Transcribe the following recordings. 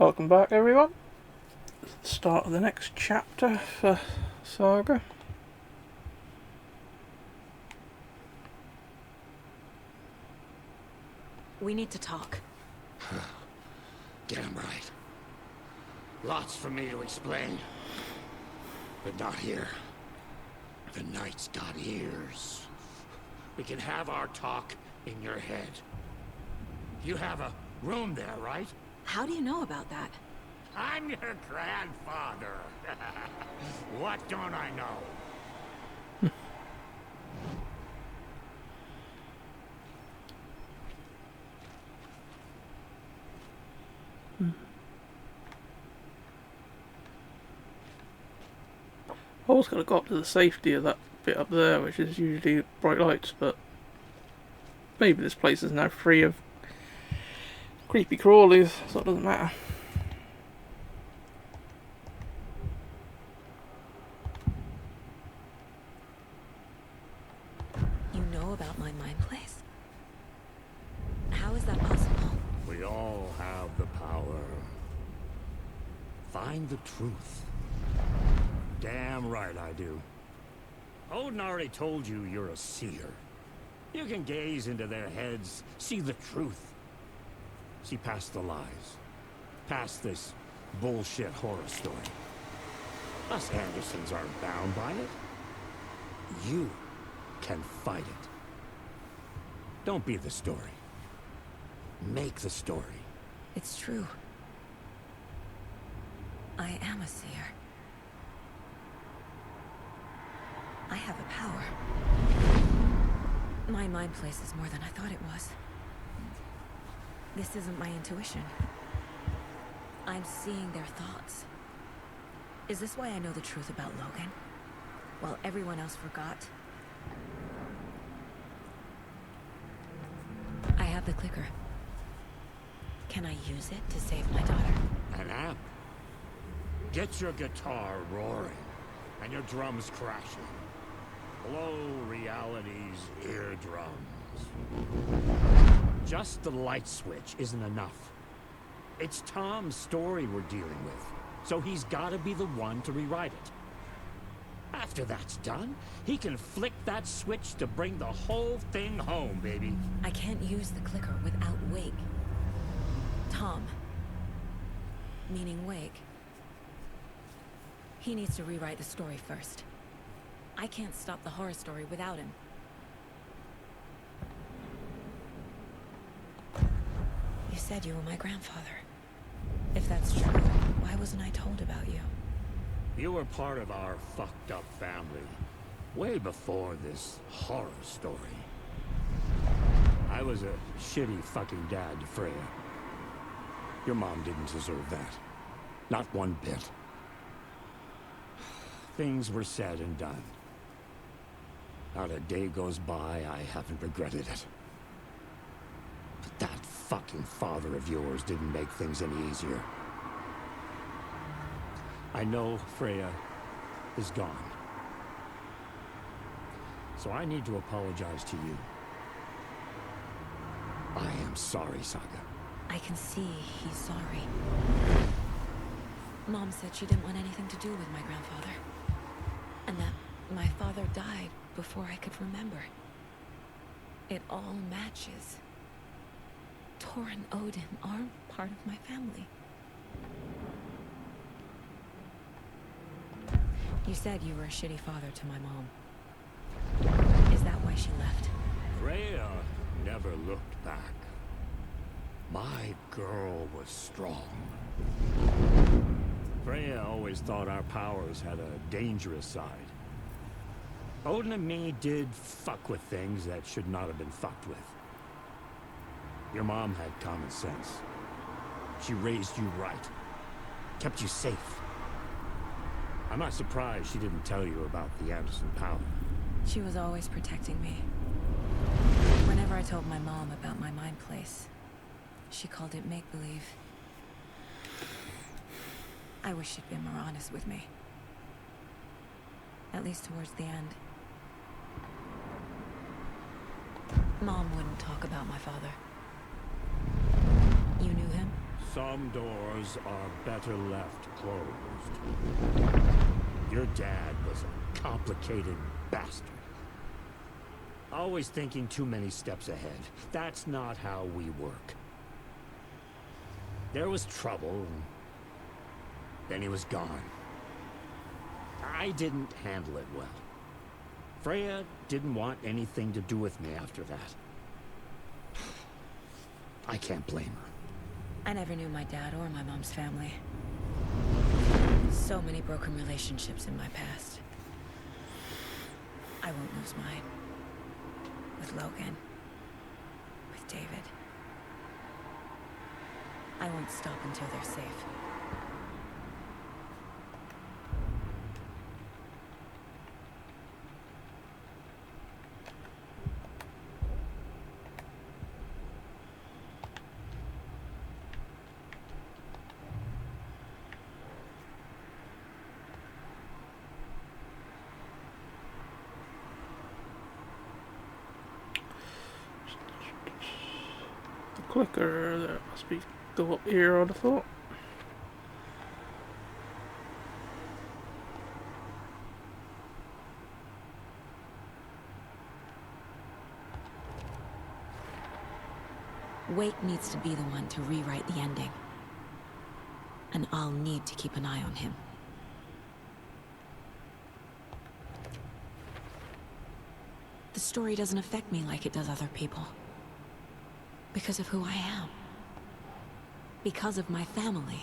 Welcome back, everyone. It's the start of the next chapter for Saga. We need to talk. Damn right. Lots for me to explain. But not here. The night's got ears. We can have our talk in your head. You have a room there, right? How do you know about that? I'm your grandfather. What don't I know? I was going to go up to the safety of that bit up there, which is usually bright lights, but maybe this place is now free of creepy crawlies, so it doesn't matter. You know about my mind place? How is that possible? We all have the power. Find the truth. Damn right I do. Odin already told you you're a seer. You can gaze into their heads, see the truth. See past the lies. Past this bullshit horror story. Us Andersons aren't bound by it. You can fight it. Don't be the story. Make the story. It's true. I am a seer. I have a power. My mind place is more than I thought it was. This isn't my intuition. I'm seeing their thoughts. Is this why I know the truth about Logan? While everyone else forgot? I have the clicker. Can I use it to save my daughter? An amp. Get your guitar roaring and your drums crashing. Blow reality's eardrums. Just the light switch isn't enough. It's Tom's story we're dealing with, so he's gotta be the one to rewrite it. After that's done, he can flick that switch to bring the whole thing home, baby. I can't use the clicker without Wake. Tom. Meaning Wake. He needs to rewrite the story first. I can't stop the horror story without him. You said you were my grandfather. If that's true, why wasn't I told about you? You were part of our fucked up family, way before this horror story. I was a shitty fucking dad to Freya. Your mom didn't deserve that. Not one bit. Things were said and done. Not a day goes by I haven't regretted it. But that fucking father of yours didn't make things any easier. I know Freya is gone. So I need to apologize to you. I am sorry, Saga. I can see he's sorry. Mom said she didn't want anything to do with my grandfather. And that my father died before I could remember. It all matches. Tor and Odin aren't part of my family. You said you were a shitty father to my mom. Is that why she left? Freya never looked back. My girl was strong. Freya always thought our powers had a dangerous side. Odin and me did fuck with things that should not have been fucked with. Your mom had common sense. She raised you right. Kept you safe. I'm not surprised she didn't tell you about the Anderson power. She was always protecting me. Whenever I told my mom about my mind place, she called it make-believe. I wish she'd been more honest with me. At least towards the end. Mom wouldn't talk about my father. You knew him? Some doors are better left closed. Your dad was a complicated bastard. Always thinking too many steps ahead. That's not how we work. There was trouble, and then he was gone. I didn't handle it well. Freya didn't want anything to do with me after that. I can't blame her. I never knew my dad or my mom's family. So many broken relationships in my past. I won't lose mine. With Logan. With David. I won't stop until they're safe. Clicker, that must be go up here, I'd have thought. Wake needs to be the one to rewrite the ending. And I'll need to keep an eye on him. The story doesn't affect me like it does other people. Because of who I am. Because of my family.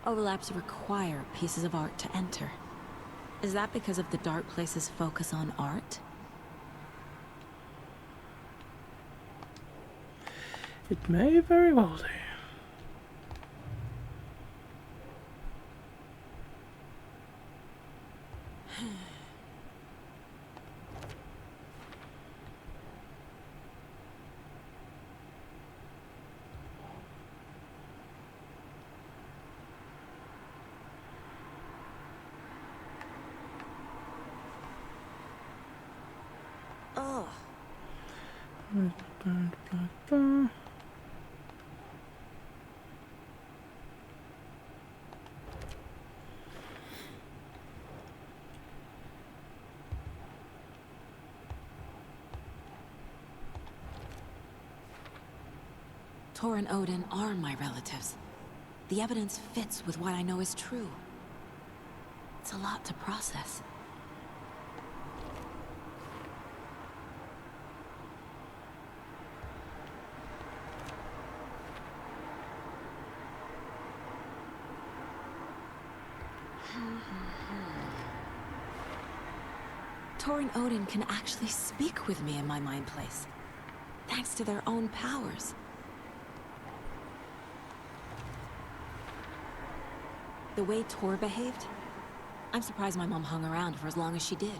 Overlaps require pieces of art to enter. Is that because of the Dark Place's focus on art? It may very well do. Oh. Tor and Odin are my relatives. The evidence fits with what I know is true. It's a lot to process. Tor and Odin can actually speak with me in my mind place, thanks to their own powers. The way Tor behaved, I'm surprised my mom hung around for as long as she did.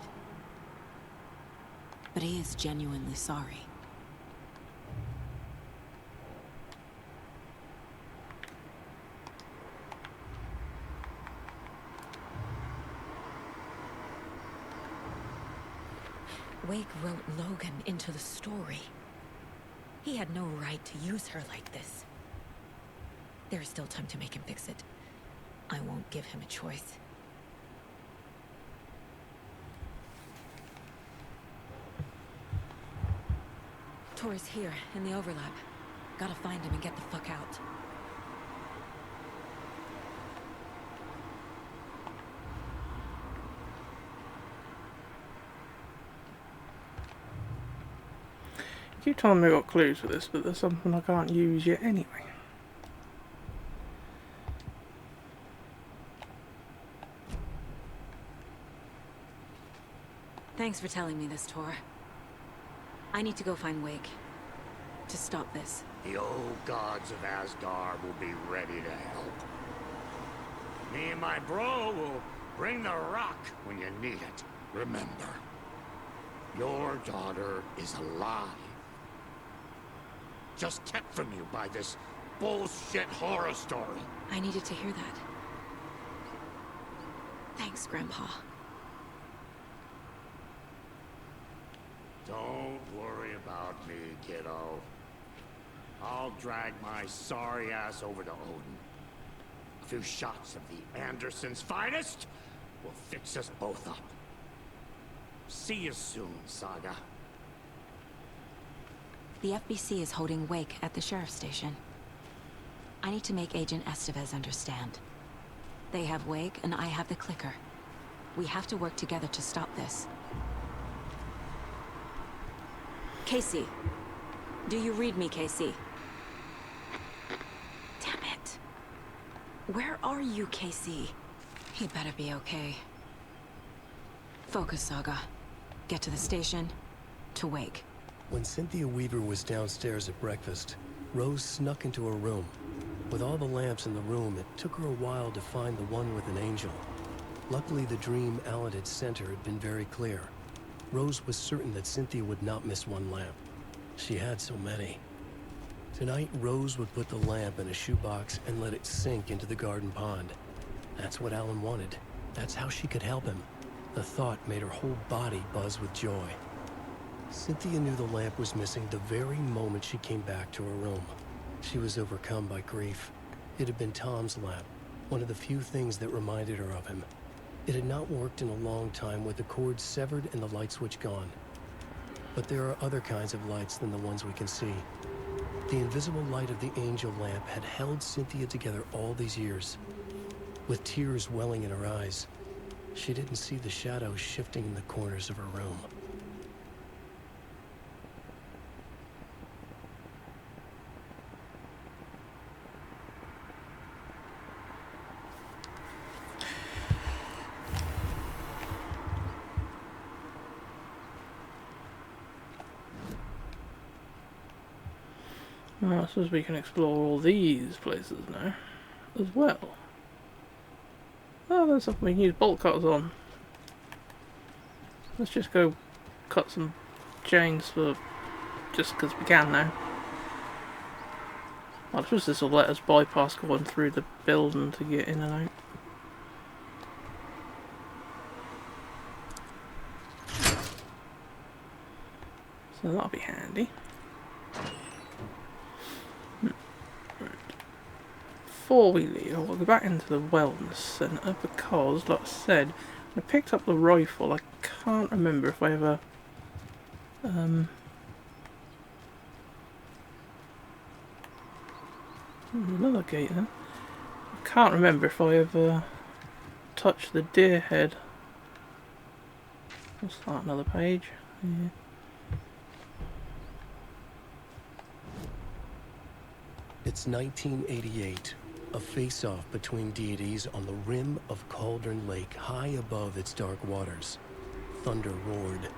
But he is genuinely sorry. Wake wrote Logan into the story. He had no right to use her like this. There is still time to make him fix it. I won't give him a choice. Tor is here, in the overlap. Gotta find him and get the fuck out. You keep telling me I got clues for this, but there's something I can't use yet anyway. Thanks for telling me this, Tor. I need to go find Wake. To stop this. The old gods of Asgard will be ready to help. Me and my bro will bring the rock when you need it. Remember, your daughter is alive. Just kept from you by this bullshit horror story. I needed to hear that. Thanks, Grandpa. Don't worry about me, kiddo. I'll drag my sorry ass over to Odin. A few shots of the Andersons' finest will fix us both up. See you soon, Saga. The FBC is holding wake at the sheriff's station. I need to make Agent Estevez understand. They have wake and I have the clicker. We have to work together to stop this. Casey. Do you read me, Casey? Damn it. Where are you, Casey? He better be okay. Focus, Saga. Get to the station. To wake. When Cynthia Weaver was downstairs at breakfast, Rose snuck into her room. With all the lamps in the room, it took her a while to find the one with an angel. Luckily, the dream Alan had sent her had been very clear. Rose was certain that Cynthia would not miss one lamp. She had so many. Tonight, Rose would put the lamp in a shoebox and let it sink into the garden pond. That's what Alan wanted. That's how she could help him. The thought made her whole body buzz with joy. Cynthia knew the lamp was missing the very moment she came back to her room. She was overcome by grief. It had been Tom's lamp, one of the few things that reminded her of him. It had not worked in a long time with the cord severed and the light switch gone. But there are other kinds of lights than the ones we can see. The invisible light of the angel lamp had held Cynthia together all these years. With tears welling in her eyes, she didn't see the shadows shifting in the corners of her room. Well, I suppose we can explore all these places now, as well. Oh, there's something we can use bolt cutters on. Let's just go cut some chains for just because we can now. I suppose this will let us bypass going through the building to get in and out. So that'll be handy. Before we leave, I'll go back into the wellness centre because, like I said, I picked up the rifle. I can't remember if I ever another gate then. I can't remember if I ever touched the deer head. What's that? Another page? Yeah. It's 1988. A face-off between deities on the rim of Cauldron Lake, high above its dark waters. Thunder roared.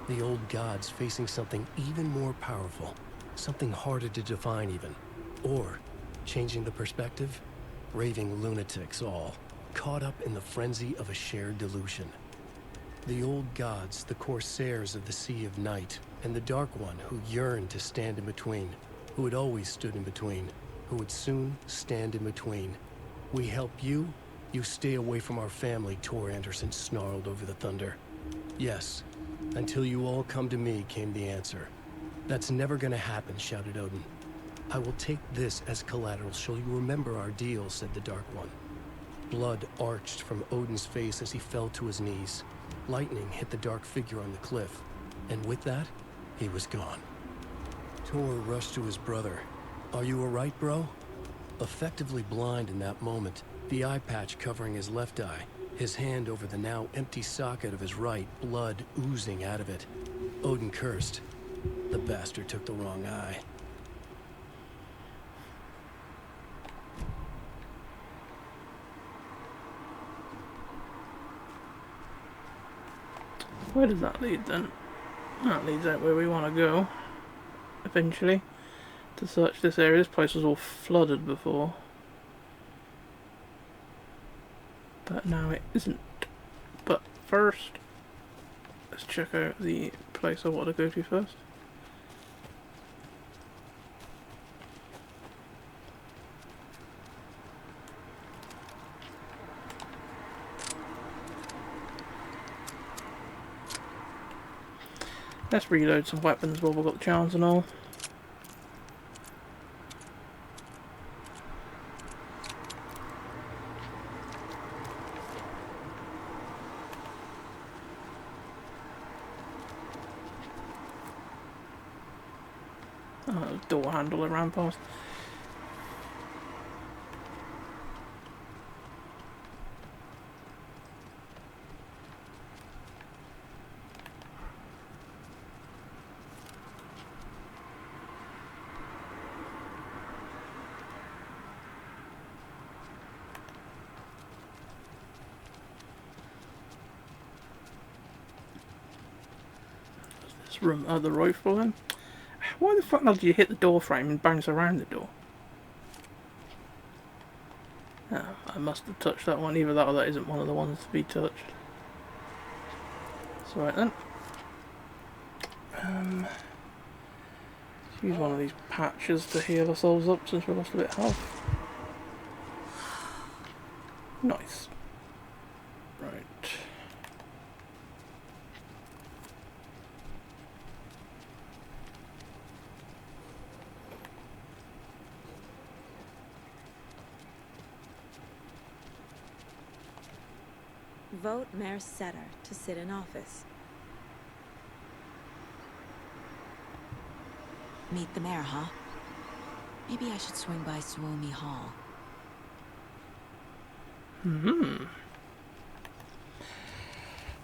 The old gods facing something even more powerful, something harder to define even. Or, changing the perspective, raving lunatics all, caught up in the frenzy of a shared delusion. The old gods, the corsairs of the Sea of Night, and the Dark One who yearned to stand in between, who had always stood in between, who would soon stand in between. We help you, you stay away from our family, Tor Anderson snarled over the thunder. Yes, until you all come to me, came the answer. That's never gonna happen, shouted Odin. I will take this as collateral, shall you remember our deal, said the Dark One. Blood arched from Odin's face as he fell to his knees. Lightning hit the dark figure on the cliff, and with that, he was gone. Tor rushed to his brother. Are you alright, bro? Effectively blind in that moment, the eye patch covering his left eye, his hand over the now empty socket of his right, blood oozing out of it. Odin cursed. The bastard took the wrong eye. Where does that lead then? That leads out where we want to go, eventually, to search this area. This place was all flooded before, but now it isn't. But first, let's check out the place I want to go to first. Let's reload some weapons while we've got the chance and all. Oh, door handle I ran past. This room, the rifle then. Why the fuck did you hit the door frame and bounce around the door? Oh, I must have touched that one. Either that or that isn't one of the ones to be touched. That's right then. Let's use one of these patches to heal ourselves up since we lost a bit of health. Nice. Right. Vote Mayor Setter to sit in office. Meet the mayor, huh? Maybe I should swing by Suomi Hall.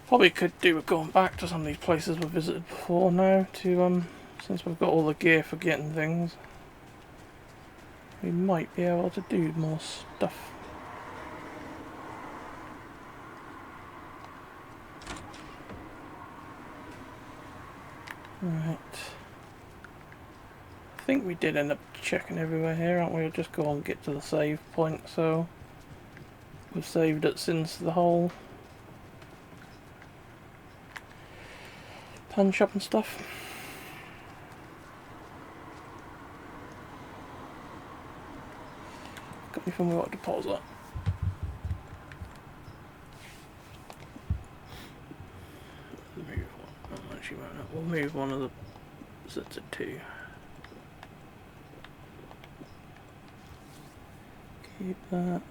Probably could do with going back to some of these places we've visited before now to since we've got all the gear for getting things. We might be able to do more stuff. Right. I think we did end up checking everywhere here, aren't we? We'll just go on and get to the save point, so we've saved it since the whole punch up and stuff. Got anything we want to deposit? Move one. Oh, actually, we'll move one of the sets of two. Keep that.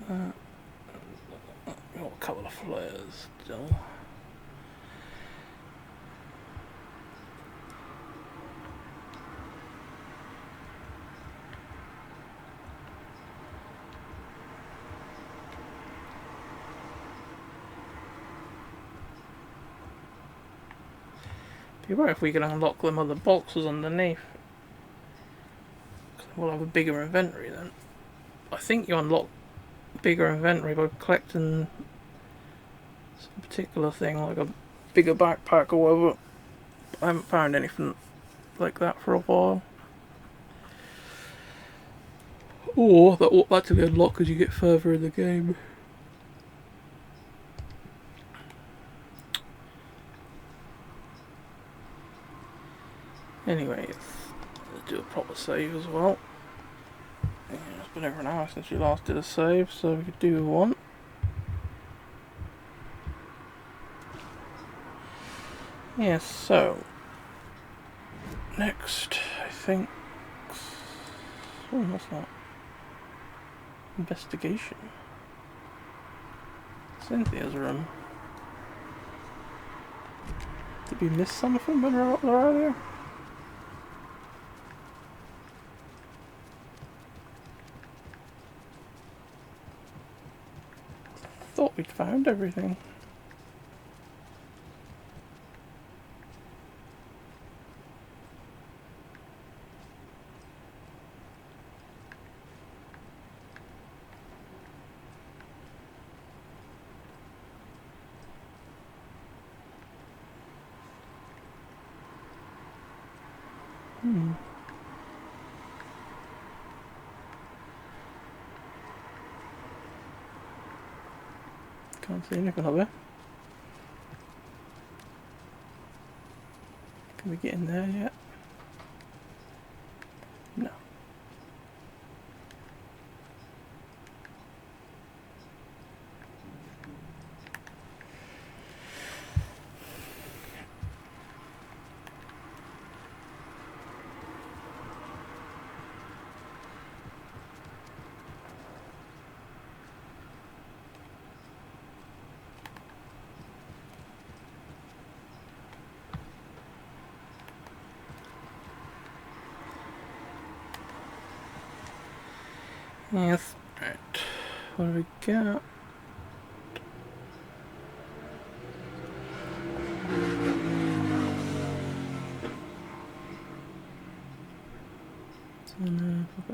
Got a couple of flares still. Be right if we can unlock them other boxes underneath. We'll have a bigger inventory then. I think you unlock bigger inventory by collecting some particular thing, like a bigger backpack or whatever. I haven't found anything like that for a while. Or that automatically unlock as you get further in the game. Anyway, let's do a proper save as well. Yeah, it's been over an hour since we last did a save, so we could do one. Yeah, so next, I think. Oh, what's that? Investigation. Cynthia's room. Did we miss something when we were up there earlier? Thought we'd found everything. Can't see anything up there. Can we get in there yet? No. Yes. Right. What do we got?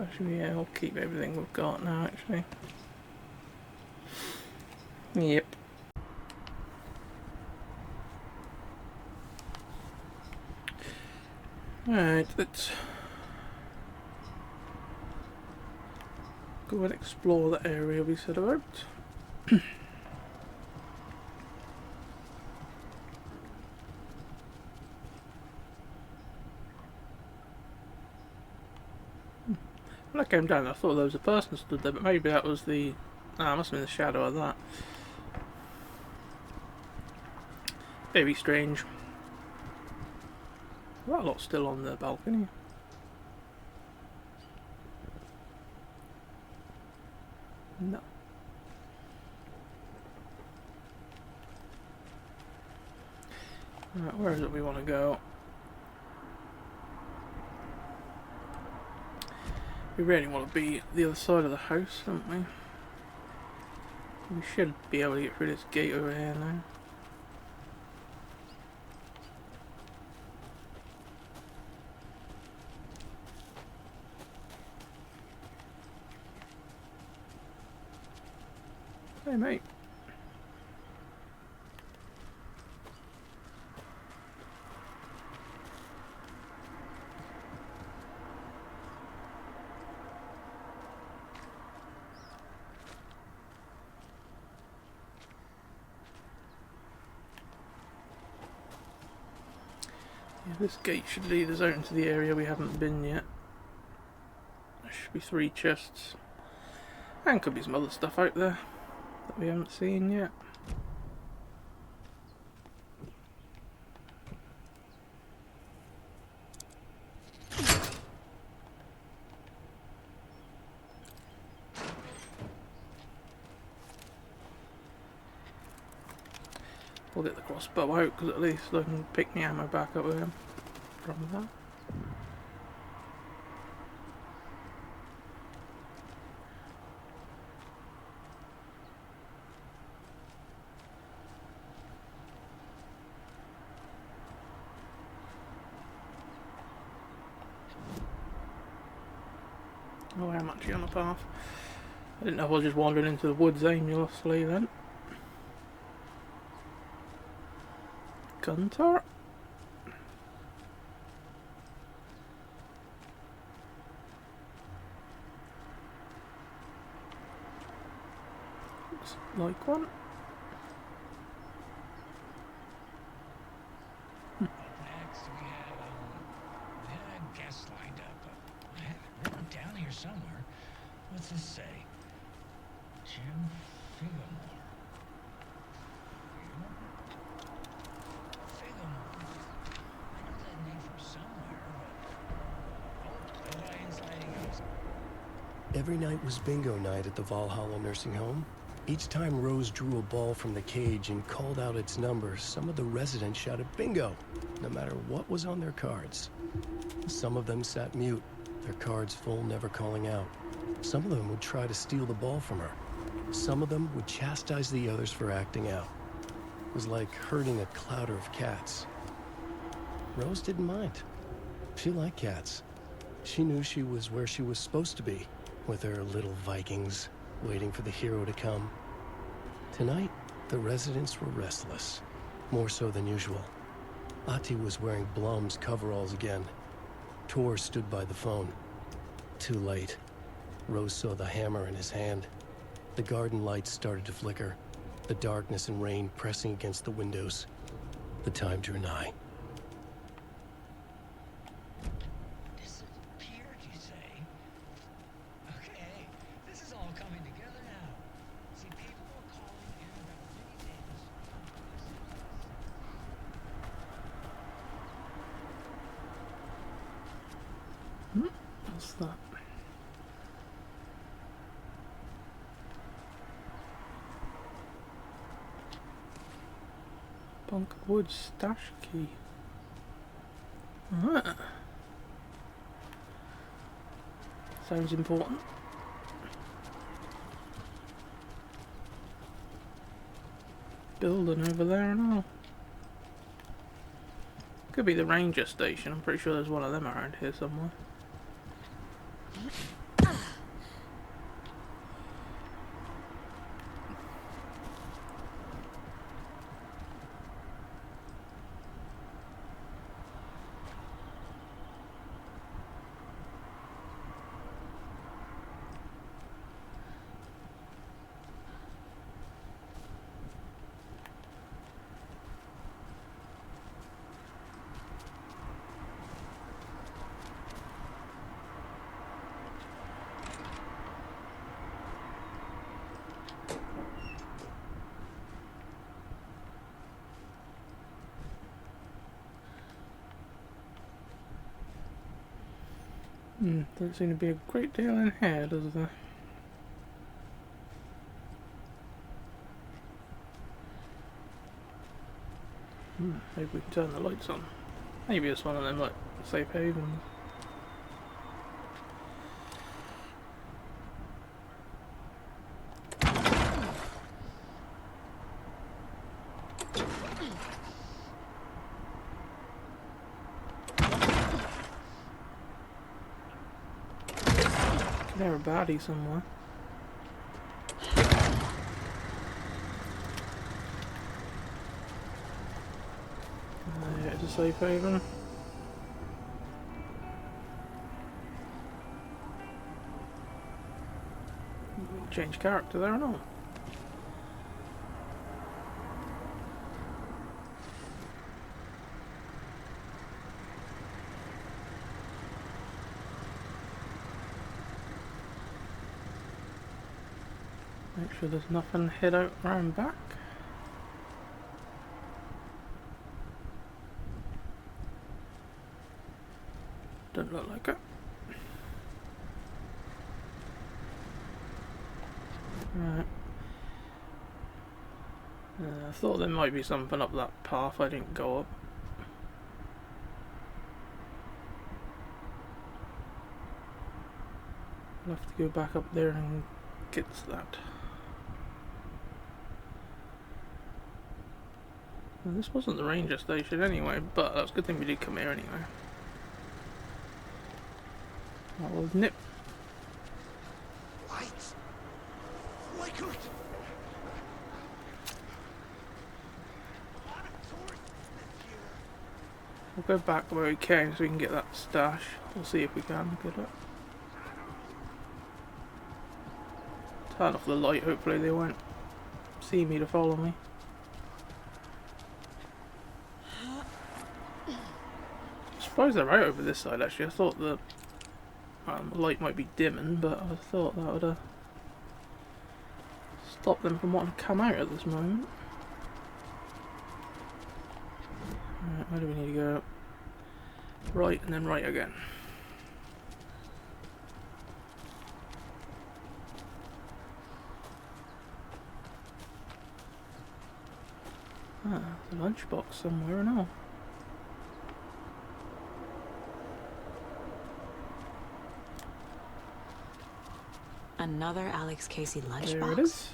Actually, yeah, we'll keep everything we've got now, actually. Yep. Alright, let's go and explore the area we said about. When I came down, I thought there was a person stood there, but maybe that was the... Ah, it must have been the shadow of that. Very strange. That lot's still on the balcony. No. Right, where is it we want to go? We really want to be the other side of the house, don't we? We should be able to get through this gate over here now. Hey mate. Yeah, this gate should lead us out into the area we haven't been yet. There should be 3 chests. And could be some other stuff out there that we haven't seen yet. We'll get the crossbow out because at least I can pick my ammo back up with him from that. Oh, I'm actually on the path. I didn't know if I was just wandering into the woods aimlessly then. Gun turret? Looks like one. Next, we had a guest lined up. I have it written down here somewhere. What's this say? Jim Figgamore. Figgamore. I know that name from somewhere, but... Oh, Orion's lighting house. Every night was bingo night at the Valhalla nursing home. Each time Rose drew a ball from the cage and called out its number, some of the residents shouted bingo, no matter what was on their cards. Some of them sat mute, their cards full, never calling out. Some of them would try to steal the ball from her. Some of them would chastise the others for acting out. It was like herding a clouder of cats. Rose didn't mind. She liked cats. She knew she was where she was supposed to be, with her little Vikings, waiting for the hero to come. Tonight, the residents were restless, more so than usual. Ahti was wearing Blum's coveralls again. Tor stood by the phone. Too late. Rose saw the hammer in his hand. The garden lights started to flicker, the darkness and rain pressing against the windows. The time drew nigh. Disappeared, you say? Okay, this is all coming together now. See, people were calling in about readings. What's that? Bunkwood stash key. Sounds important. building over there and all. Could be the ranger station. I'm pretty sure there's one of them around here somewhere. Doesn't seem to be a great deal in here, does there? Maybe we can turn the lights on. Maybe it's one of them, like, safe havens. There a body somewhere. Yeah, it's a safe haven. Change character there or not? Make sure there's nothing hid out around back. Don't look like it. Right. I thought there might be something up that path. I didn't go up. I'll have to go back up there and get that. Well, this wasn't the ranger station anyway, but that's a good thing we did come here anyway. I'll nip. Lights flickered. We'll go back where we came so we can get that stash. We'll see if we can get it. Turn off the light, hopefully they won't see me to follow me. I'm surprised they're right over this side actually. I thought the light might be dimming, but I thought that would stop them from wanting to come out at this moment. Alright, where do we need to go? Right and then right again. Ah, there's a lunchbox somewhere and all. Another Alex Casey lunchbox. There it is.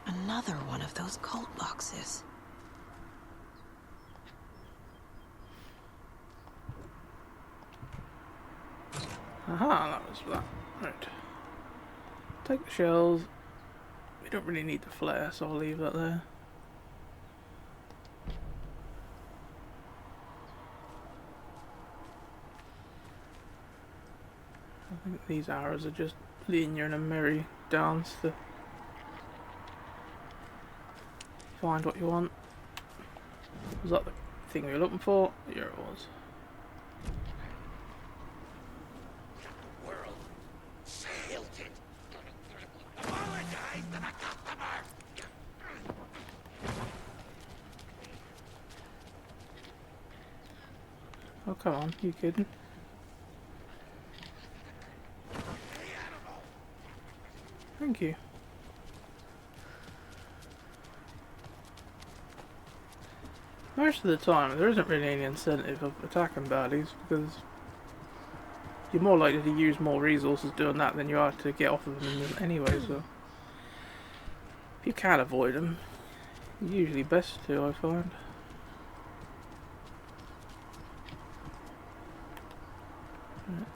Another one of those cult boxes. Aha, that was that. Right. Take the shells. We don't really need the flare, so I'll leave that there. I think these arrows are just leading you in a merry dance to find what you want. Was that the thing we were looking for? Yeah, it was. World failed it. Apologize to the customer. Oh, come on, you kidding? Thank you. Most of the time, there isn't really any incentive of attacking baddies because you're more likely to use more resources doing that than you are to get off of them anyway, so if you can avoid them, usually best to, I find. Right.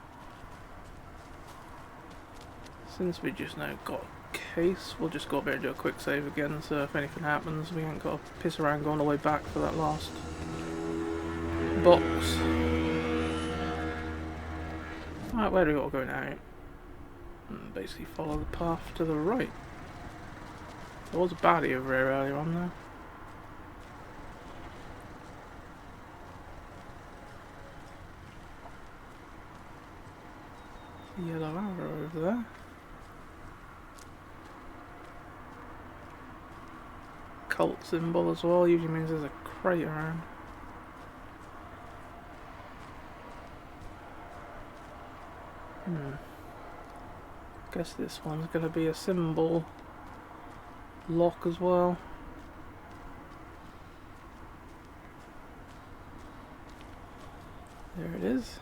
Since we just now got a case, we'll just go up here and do a quick save again, so if anything happens, we ain't got to piss around going all the way back for that last box. Right, where do we got to go now? And basically follow the path to the right. There was a baddie over here earlier on though. Yellow arrow over there. Cult symbol as well, usually means there's a crate around. Guess this one's gonna be a symbol lock as well. There it is.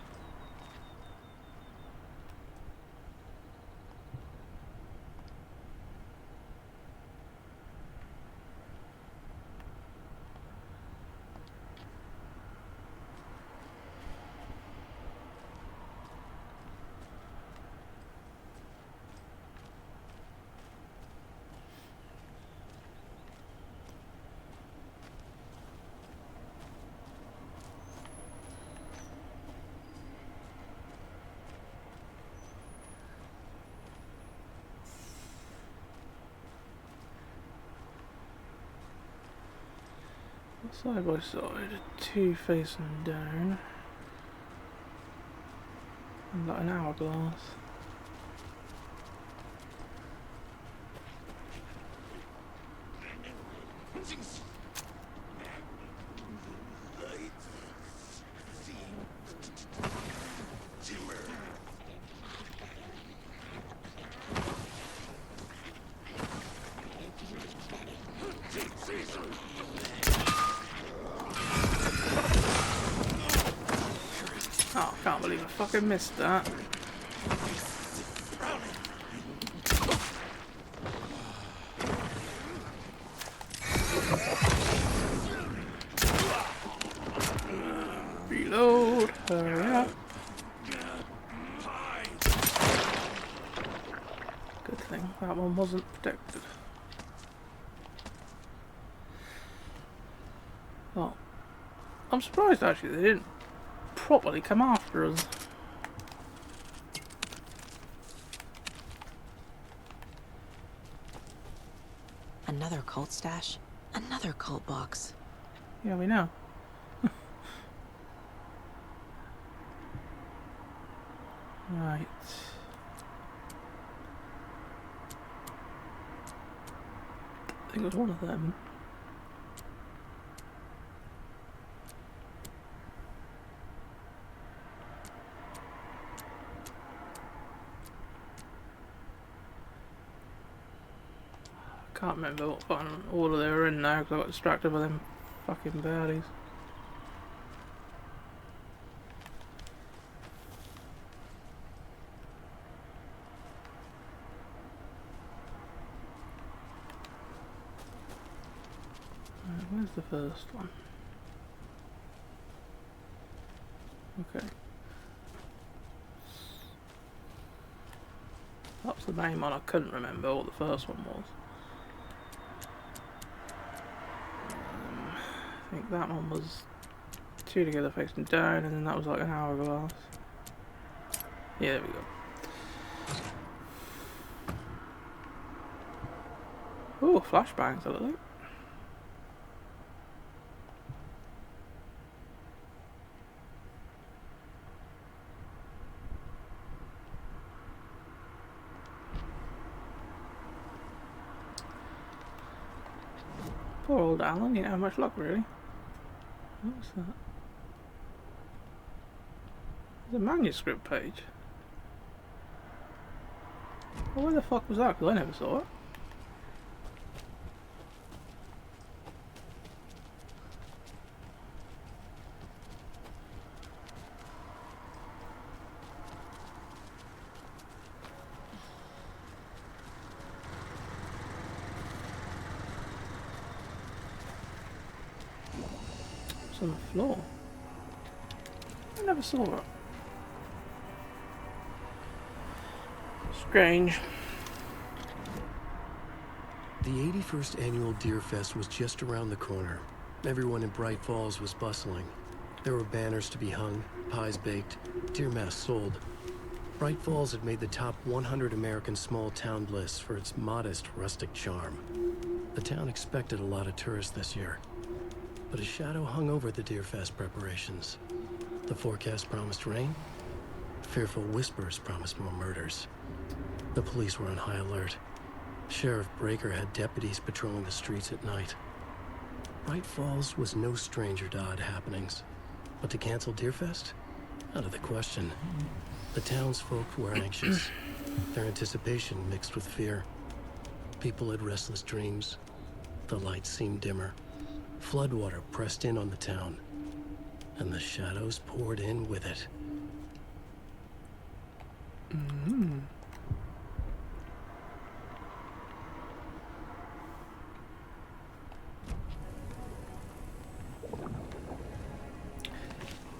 Side by side, two facing down, and like an hourglass. Oh, I can't believe I fucking missed that. Reload, hurry up. Good thing that one wasn't protected. Well, I'm surprised actually they didn't properly come after us. Another cult stash? Another cult box. Yeah, we know. Right. I think it was one of them. Can't remember what fucking order they were in now because I got distracted by them fucking baddies. Right, where's the first one? Okay. That's the main one. I couldn't remember what the first one was. I think that one was two together facing down, and then that was like an hourglass. Yeah, there we go. Ooh, flashbangs, I look. Poor old Alan, you didn't have much luck really. What was that? There's a manuscript page. Well, where the fuck was that? Because I never saw it. It's on the floor. I never saw it. Strange. The 81st annual Deer Fest was just around the corner. Everyone in Bright Falls was bustling. There were banners to be hung, pies baked, deer masks sold. Bright Falls had made the top 100 American small town list for its modest rustic charm. The town expected a lot of tourists this year, but a shadow hung over the Deer Fest preparations. The forecast promised rain. Fearful whispers promised more murders. The police were on high alert. Sheriff Breaker had deputies patrolling the streets at night. Bright Falls was no stranger to odd happenings, but to cancel Deerfest? Out of the question. The townsfolk were anxious, their anticipation mixed with fear. People had restless dreams. The lights seemed dimmer. Floodwater pressed in on the town, and the shadows poured in with it.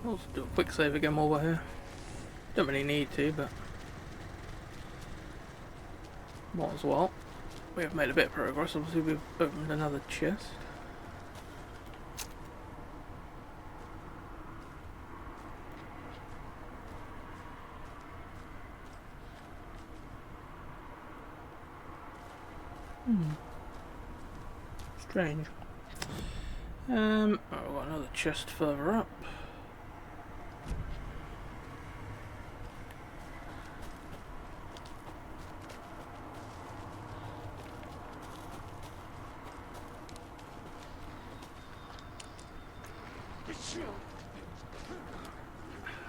I'll just do a quick save again while we're here. Don't really need to, but might as well. We have made a bit of progress. Obviously, we've opened another chest. Strange. Oh, we've got another chest further up.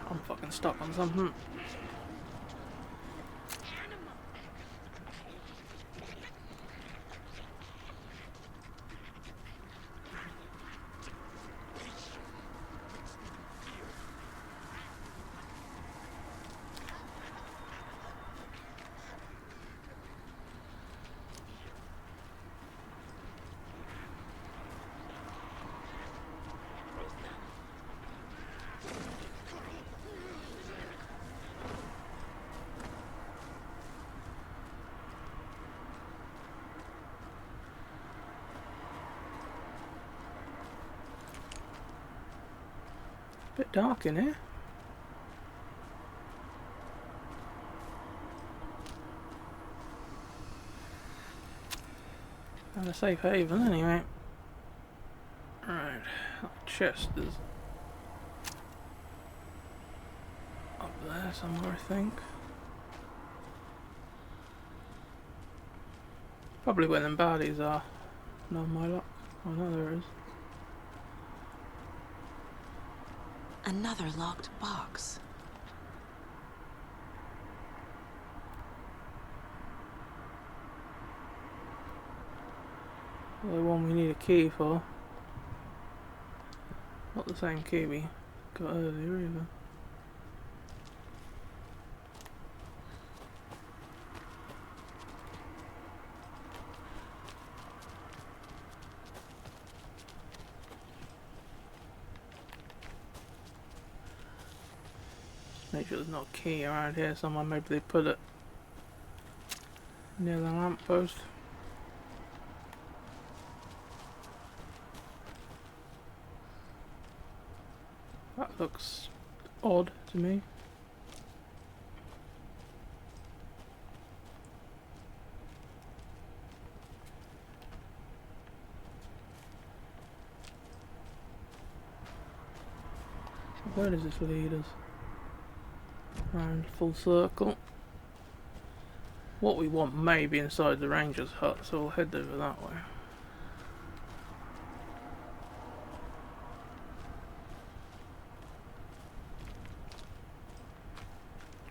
I'm fucking stuck on something. Bit dark in here. And a safe haven anyway. Right, that chest is up there somewhere, I think. Probably where them baddies are. No, my luck. Oh no, there is. Another locked box. The one we need a key for. Not the same key we got earlier either. Make sure there's not a key around here somewhere. Maybe they put it near the lamppost. That looks odd to me. Where does this lead us? Round full circle. What we want may be inside the ranger's hut, so we'll head over that way.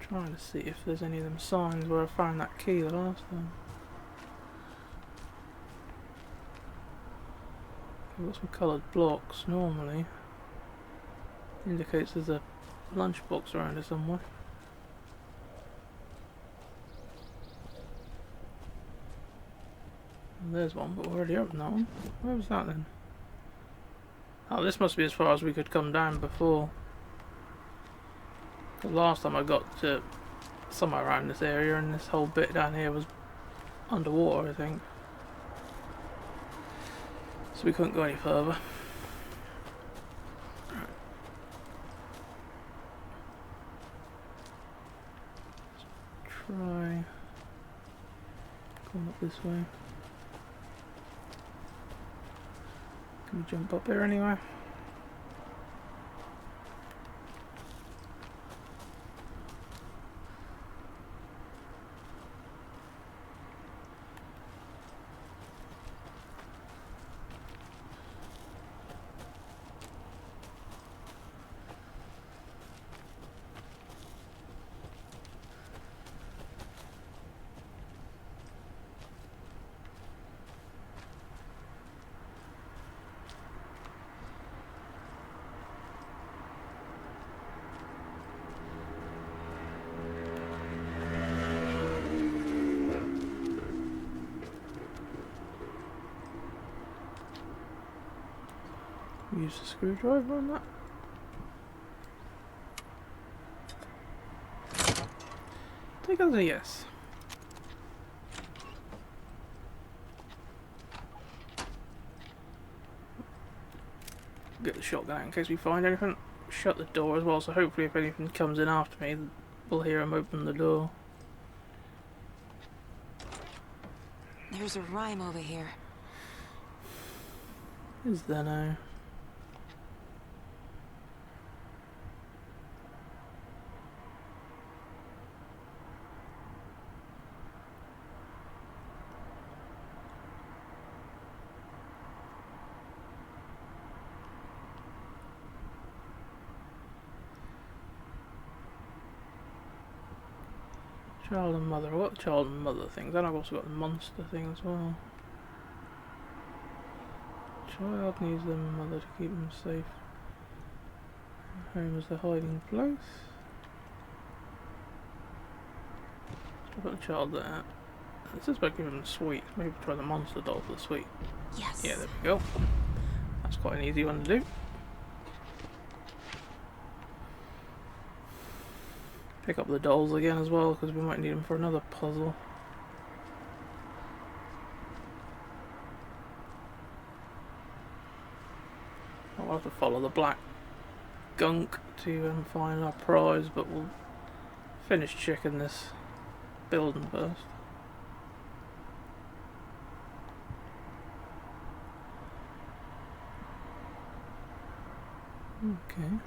Trying to see if there's any of them signs where I found that key the last time. I've got some coloured blocks normally. Indicates there's a lunchbox around here somewhere. And there's one, but we've already opened that one. Where was that then? Oh, this must be as far as we could come down before. The last time I got to somewhere around this area, and this whole bit down here was underwater, I think. So we couldn't go any further. Right. Let's try going up this way. Can we jump up here anyway? Use the screwdriver on that. Take it as a yes. Get the shotgun out in case we find anything. Shut the door as well, so hopefully if anything comes in after me, we'll hear him open the door. There's a rhyme over here. Is there now? Child and mother. I've got the child and mother things, and I've also got the monster thing as well. Child needs their mother to keep them safe. Home is the hiding place. I've got the child there. It says about giving them sweets. Maybe try the monster doll for the sweet. Yes. Yeah, there we go. That's quite an easy one to do. Pick up the dolls again as well, because we might need them for another puzzle. I'll have to follow the black gunk to find our prize, but we'll finish checking this building first. Okay.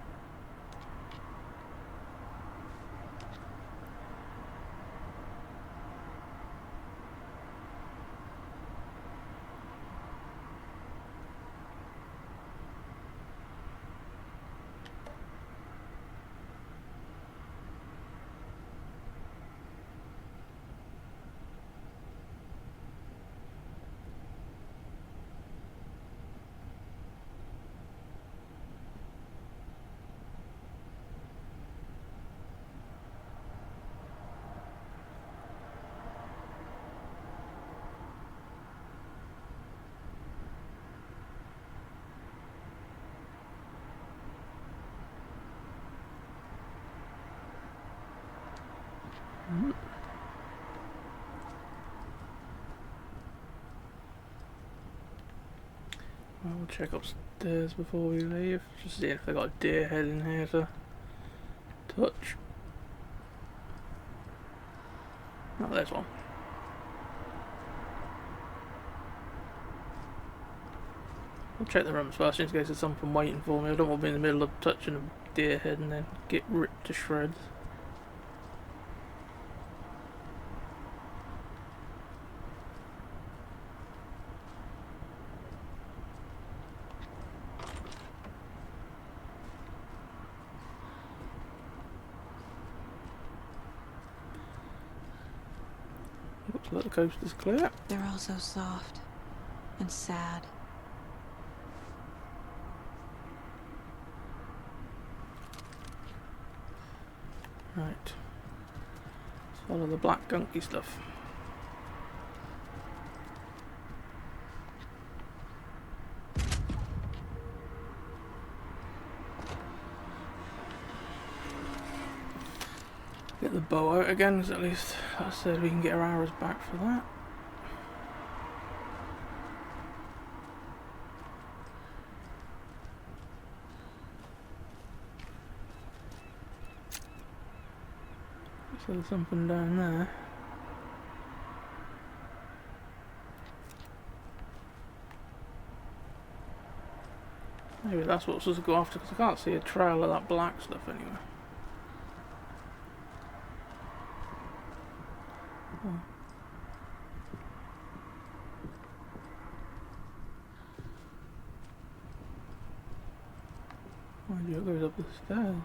Well, we'll check upstairs before we leave. Just see if they got a deer head in here to touch. Oh, there's one. I'll check the rooms first, just in case there's something waiting for me. I don't want to be in the middle of touching a deer head and then get ripped to shreds. Looks like the coast is clear. They're all so soft and sad. Right. Let's follow the black gunky stuff. Get the bow out again, because at least that said we can get our arrows back for that. So there's something down there. Maybe that's what we're supposed to go after, because I can't see a trail of that black stuff anywhere. Oh. Mind you, it goes up the stairs.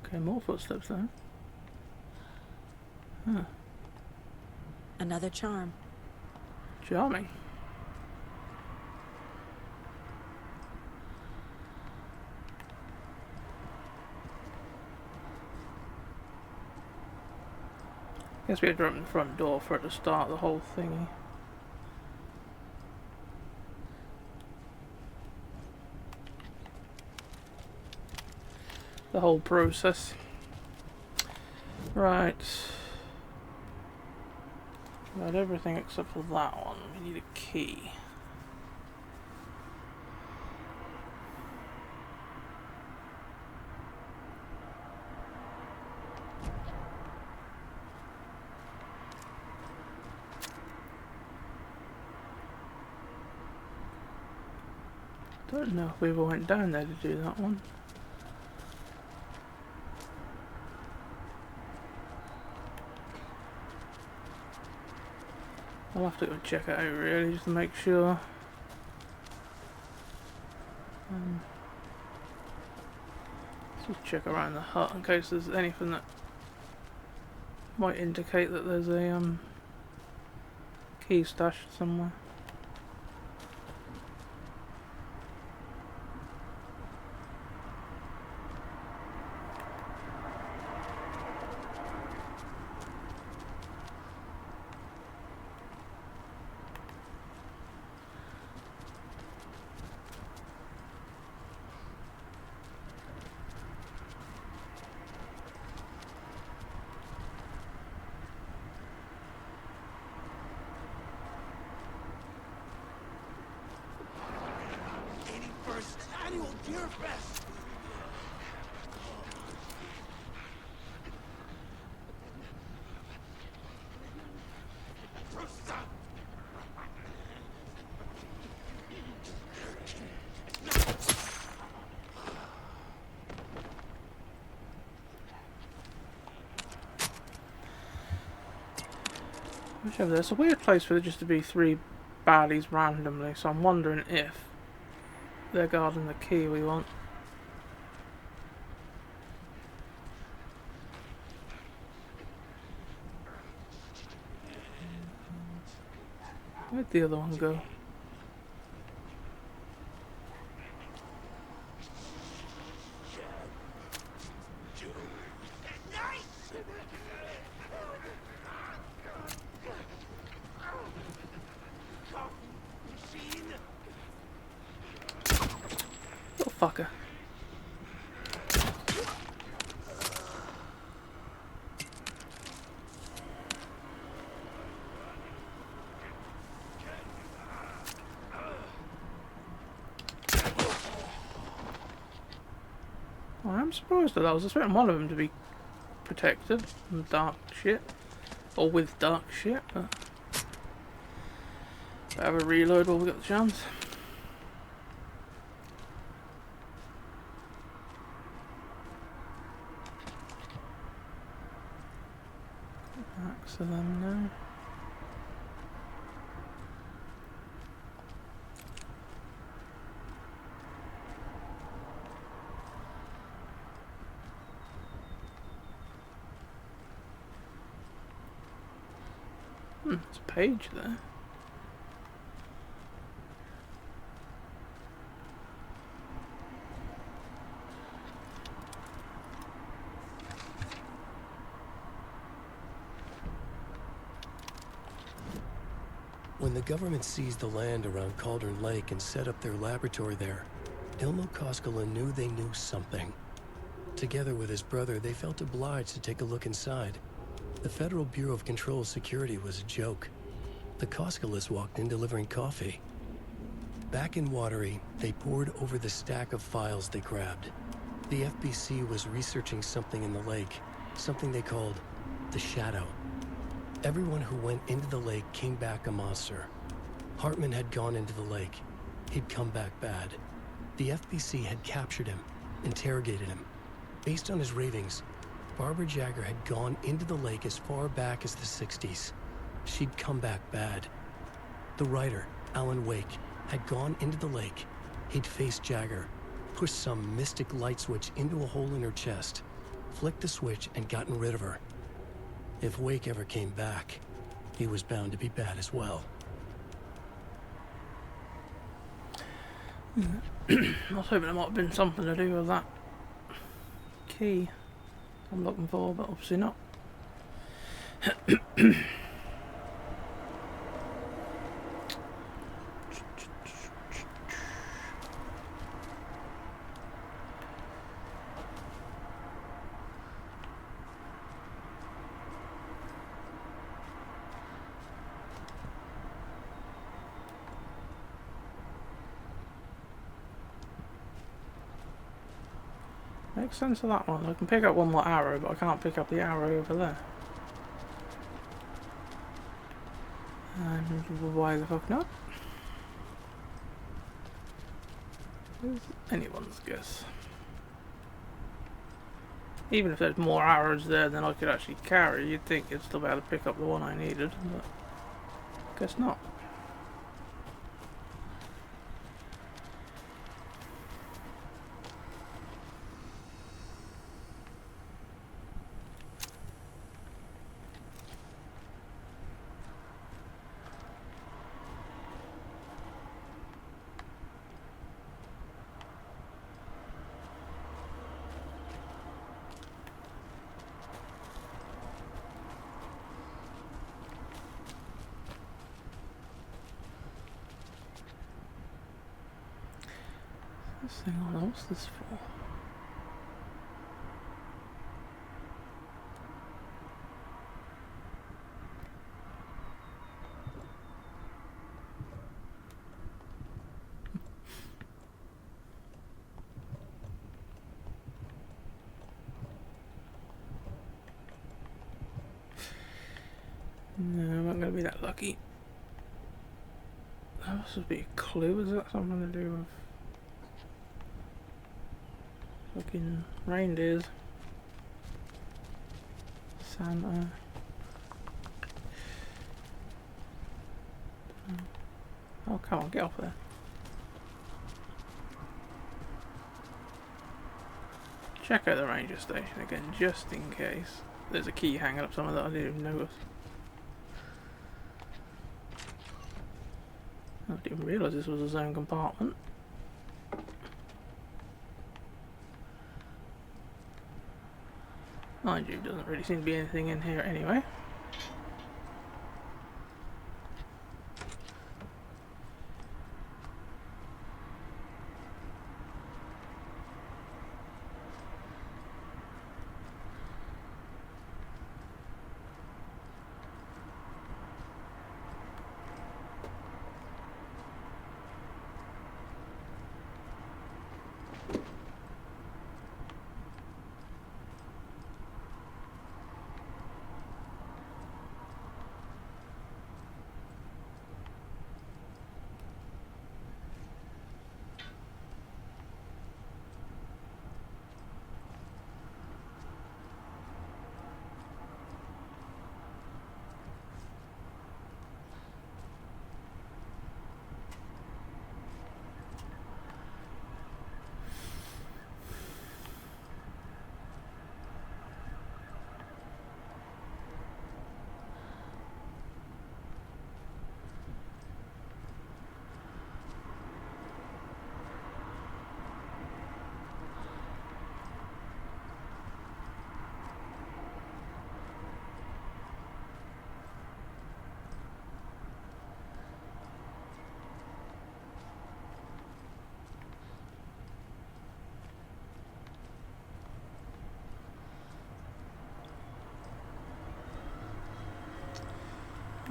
Okay, more footsteps there. Huh. Another charm. Charming. Guess we had to open the front door for it to start the whole thingy. The whole process. Right. Got everything except for that one. We need a key. Don't know if we ever went down there to do that one. I'll have to go check it out really, just to make sure. Let's just check around the hut in case there's anything that might indicate that there's a key stashed somewhere. Whichever, it's a weird place for there just to be 3 baddies randomly, so I'm wondering if they're guarding the key we want. Where'd the other one go? Little fucker. I'm I'm surprised at that. I was expecting one of them to be protected from dark shit. Or with dark shit, but... have a reload while we got the chance. Max of them now. There's a page there. When the government seized the land around Cauldron Lake and set up their laboratory there, Ilmo Koskela knew they knew something. Together with his brother, they felt obliged to take a look inside. The Federal Bureau of Control Security was a joke. The Koskelas walked in delivering coffee. Back in Watery, they pored over the stack of files they grabbed. The FBC was researching something in the lake, something they called the Shadow. Everyone who went into the lake came back a monster. Hartman had gone into the lake. He'd come back bad. The FBC had captured him, interrogated him. Based on his ravings, Barbara Jagger had gone into the lake as far back as the 60s. She'd come back bad. The writer, Alan Wake, had gone into the lake. He'd faced Jagger, pushed some mystic light switch into a hole in her chest, flicked the switch and gotten rid of her. If Wake ever came back, he was bound to be bad as well. I was hoping it might have been something to do with that key I'm looking for, but obviously not. Makes sense of that one. I can pick up one more arrow, but I can't pick up the arrow over there. And why the fuck not? It's anyone's guess. Even if there's more arrows there than I could actually carry, you'd think you'd still be able to pick up the one I needed, but guess not. This thing on, what's this for? No, I'm not going to be that lucky. That must be a clue. Is that something to do with fucking reindeers? Santa. Oh, come on, get off there. Check out the ranger station again, just in case there's a key hanging up somewhere that I didn't even notice. I didn't even realise this was a zone compartment. Mind you, doesn't really seem to be anything in here anyway.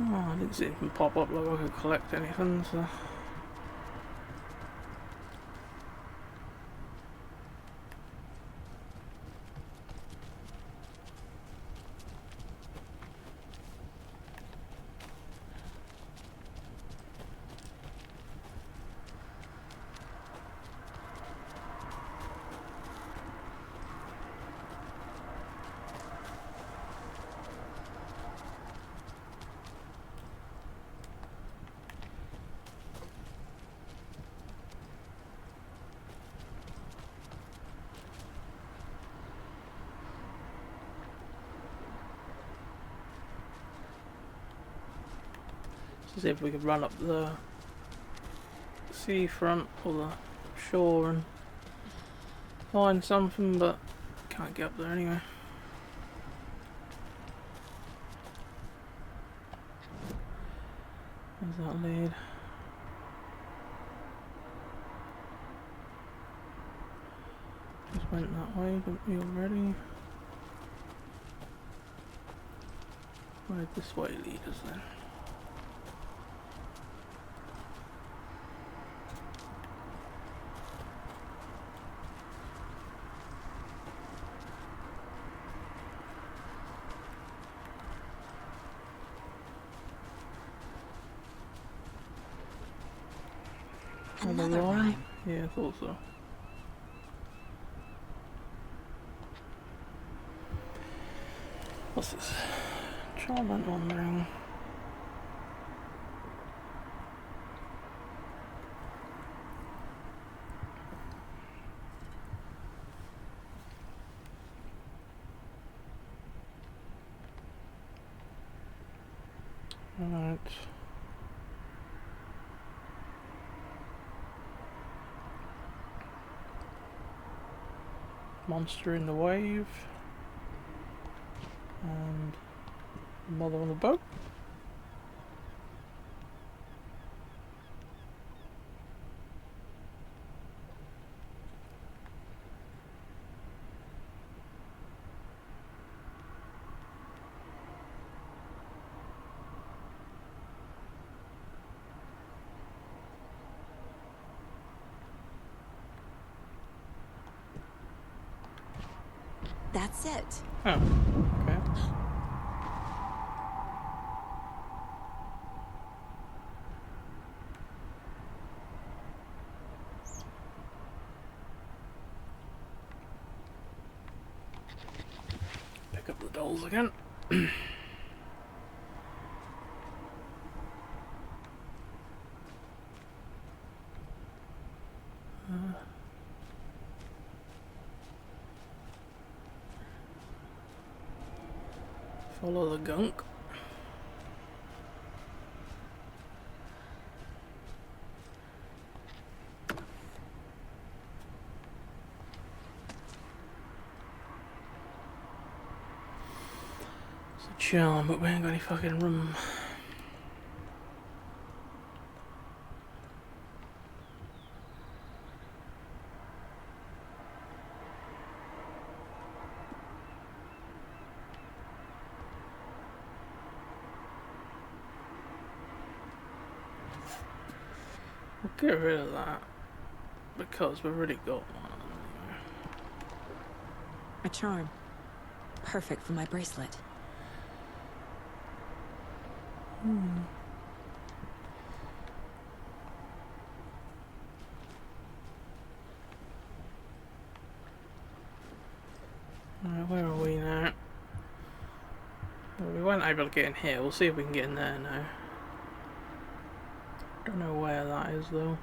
Oh, I didn't see anything pop up like I could collect anything, so... See if we could run up the seafront or the shore and find something, but can't get up there anyway. Where's that lead? Just went that way, didn't we already? Where'd this way lead us then? Another rhyme. Yeah, I thought so. What's this? Charmant wandering. Alright. Monster in the wave. And mother on the boat. That's it. Oh, okay. Pick up the dolls again. Follow the gunk. It's a charm, but we ain't got any fucking room. We'll get rid of that because we've already got one. A charm. Perfect for my bracelet. Alright, where are we now? Well, we weren't able to get in here. We'll see if we can get in there now. Don't know where that is though.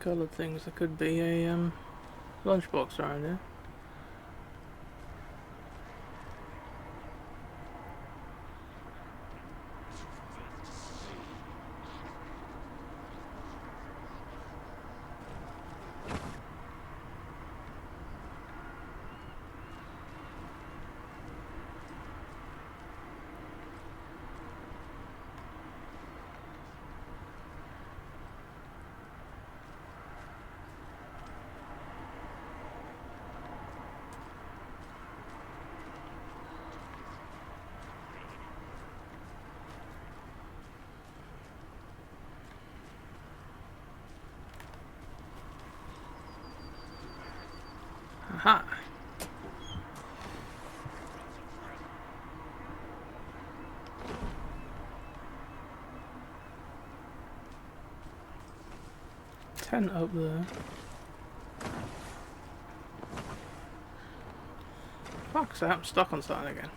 Coloured things. There could be a lunchbox around here. Aha! Tent up there. Fuck's sake, I'm stuck on something again.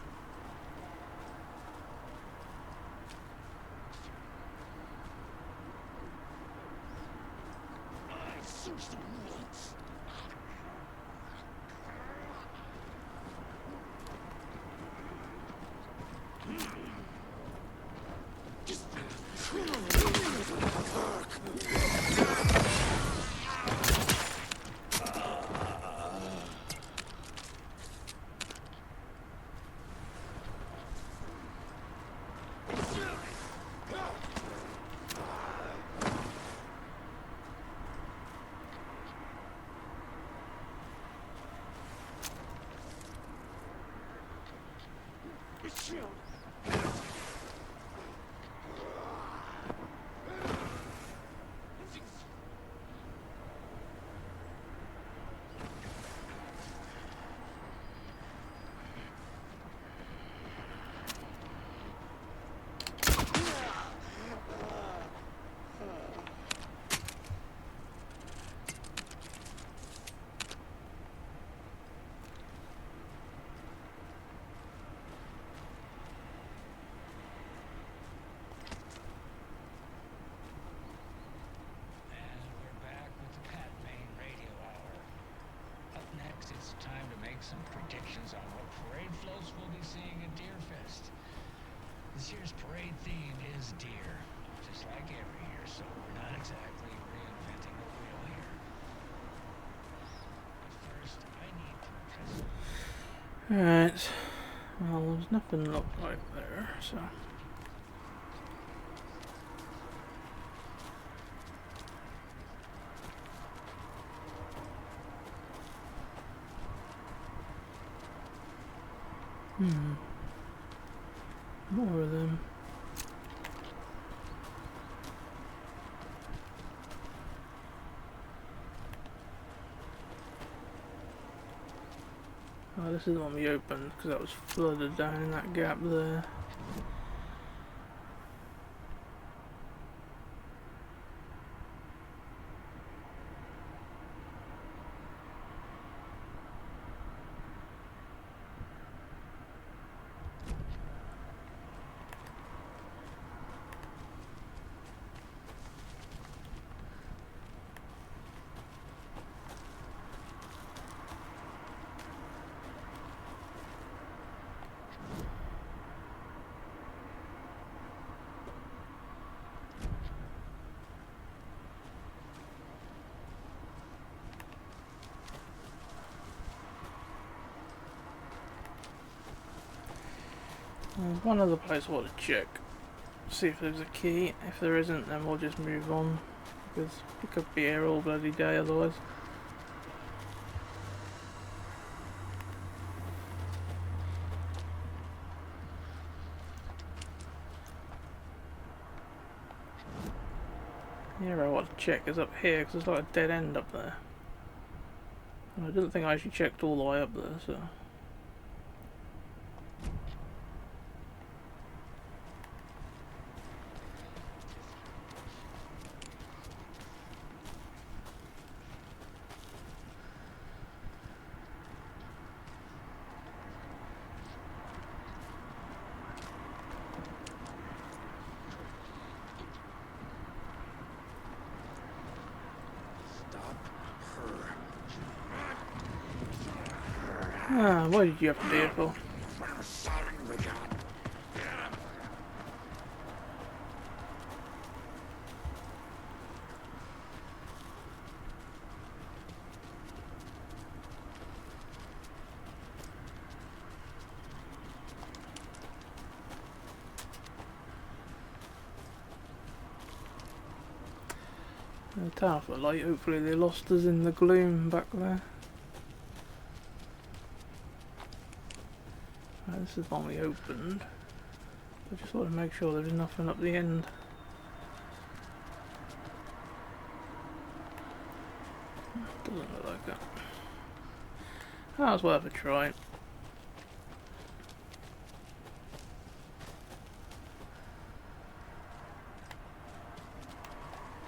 And we're back with the Pat Main Radio Hour. Up next, it's time to make some predictions on what parade floats we'll be seeing at Deerfest. This year's parade theme is deer, just like every year, so we're not exactly reinventing the wheel here. But first, I need to impress you. Alright. Well, there's nothing looked like there, so. More of them. Oh, this is the one we opened because that was flooded down in that gap there. One other place I want to check. See if there's a key. If there isn't, then we'll just move on. Because we could be here all bloody day otherwise. The area I want to check is up here because there's like a dead end up there. And I didn't think I actually checked all the way up there, so. Ah, what did you have to do it for? Turn off the light, hopefully they lost us in the gloom back there. Right, this is the one we opened. I just want to make sure there's nothing up the end. Doesn't look like that. That was worth a try.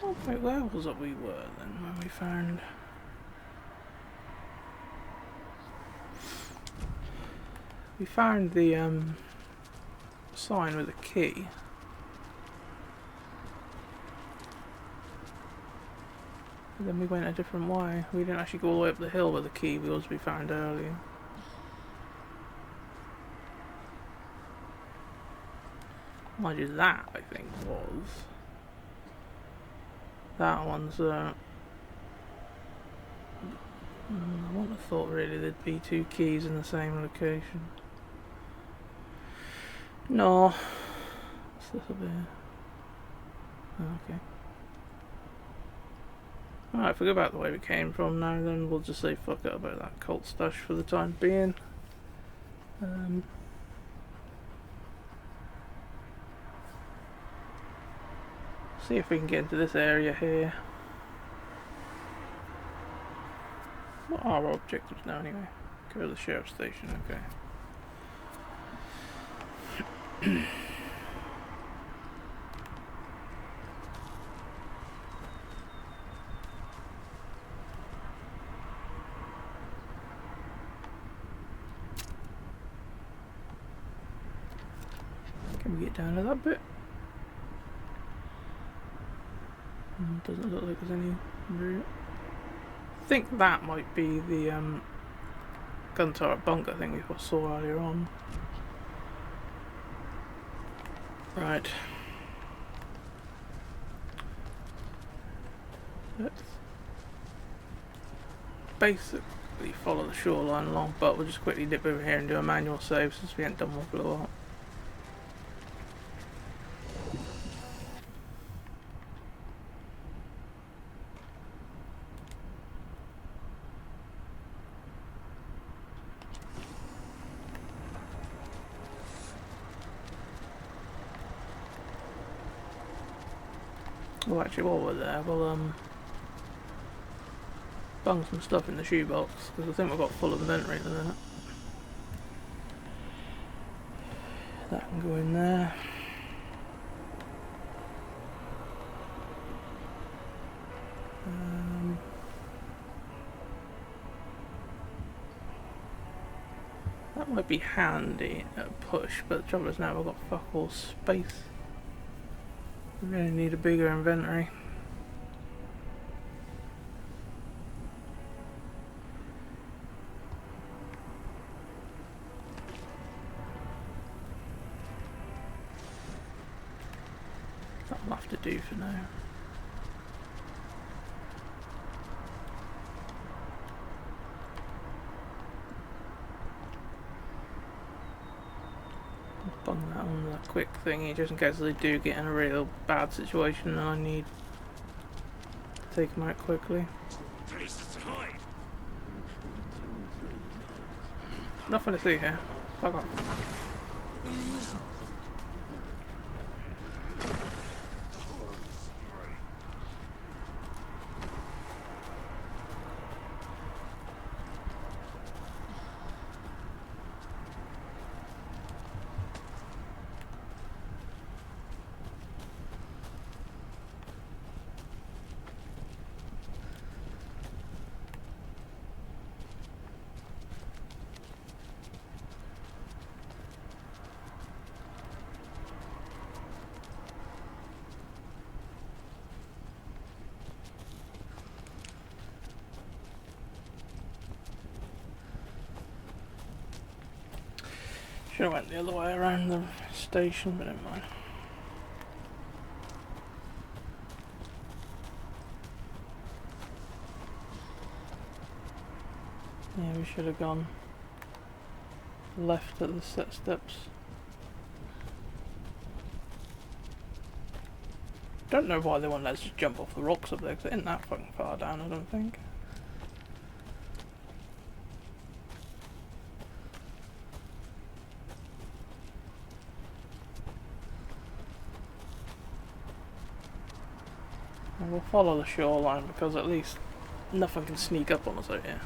Oh, wait, where was it we were then when we found... We found the sign with a key. And then we went a different way. We didn't actually go all the way up the hill where the key was we found earlier. Mind you, that I think was... That one's I wouldn't have thought really there'd be two keys in the same location. No. What's this up here? Oh, okay. Alright, forget about the way we came from now, then we'll just say fuck it about that cult stash for the time being. See if we can get into this area here. What are our objectives now anyway? Go to the sheriff's station, okay. Can we get down to that bit? Doesn't look like there's any route. I think that might be the gun turret bunker thing we saw earlier on. Right. Let's basically follow the shoreline along, but we'll just quickly dip over here and do a manual save since we haven't done one for a while. Well, actually, while we're there, we'll bung some stuff in the shoebox because I think we've got full inventory at the minute. That can go in there. That might be handy at a push, but the trouble is now we've got fuck all space. We really need a bigger inventory. That'll have to do for now. Bung that on the quick thingy just in case they do get in a real bad situation and I need to take them out quickly. Nothing to see here. Fuck off. Should have went the other way around the station, but never mind. Yeah, we should have gone left at the set steps. Don't know why they won't let us just jump off the rocks up there, because it isn't that fucking far down, I don't think. And we'll follow the shoreline because at least nothing can sneak up on us out here.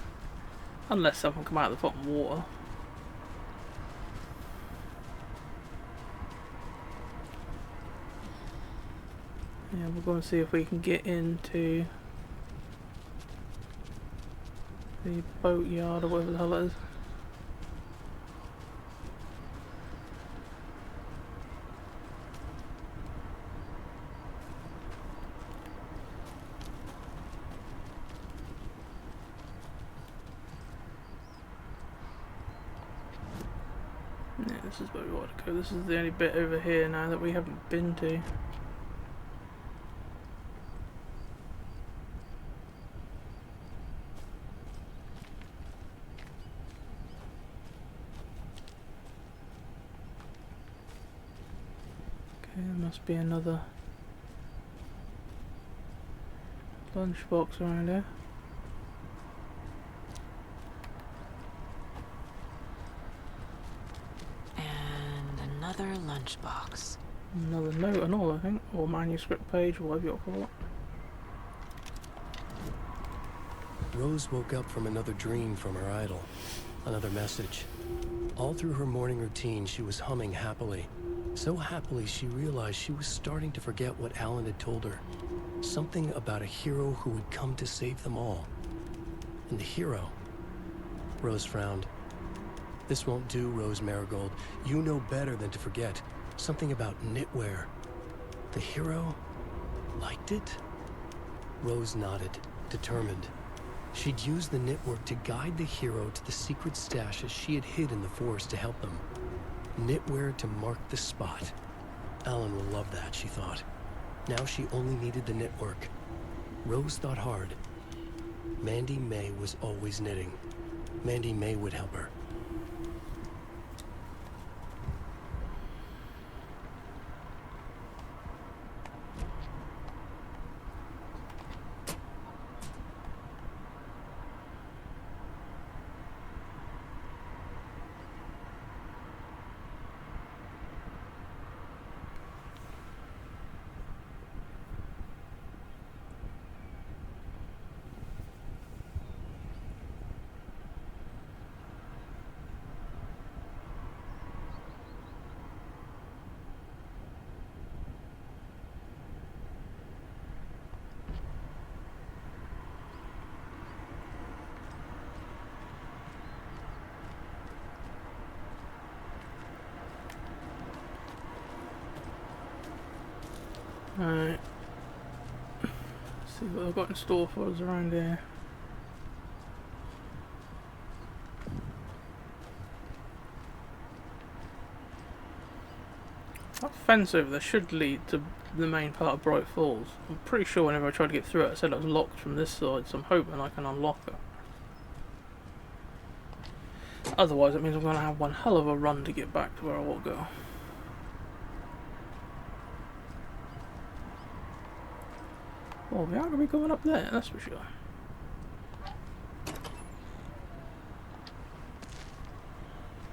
Unless someone come out of the bottom water. Yeah, we're going to see if we can get into the boat yard or whatever the hell it is. Yeah, this is where we want to go. This is the only bit over here now that we haven't been to. Okay, there must be another lunchbox around here. And another lunchbox. Another note and all, I think, or manuscript page, or whatever you want to call it. Rose woke up from another dream from her idol. Another message. All through her morning routine, she was humming happily. So happily, she realized she was starting to forget what Alan had told her. Something about a hero who would come to save them all. And the hero... Rose frowned. This won't do, Rose Marigold. You know better than to forget. Something about knitwear. The hero... liked it? Rose nodded, determined. She'd use the knitwork to guide the hero to the secret stashes she had hid in the forest to help them. Knitwear to mark the spot. Alan will love that, she thought. Now she only needed the knitwork. Rose thought hard. Mandy May was always knitting. Mandy May would help her. Alright. See what I've got in store for us around here. That fence over there should lead to the main part of Bright Falls. I'm pretty sure whenever I tried to get through it, I said it was locked from this side, so I'm hoping I can unlock it. Otherwise, it means I'm going to have one hell of a run to get back to where I want to go. Well, we are going to be going up there, that's for sure.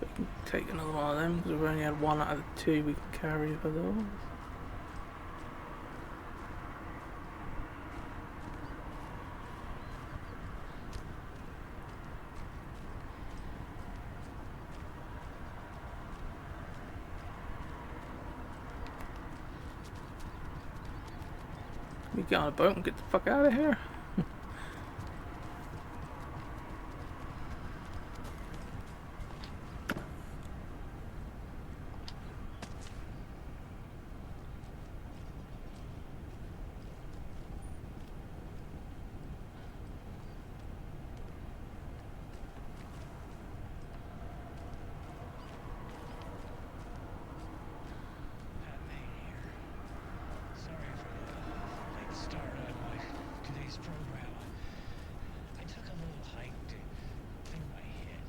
We can take another one of them, because we've only had one out of the two we can carry for those. We get on a boat and get the fuck out of here. Pat Main here. Sorry for the late start on today's program. I took a little hike to clear my head.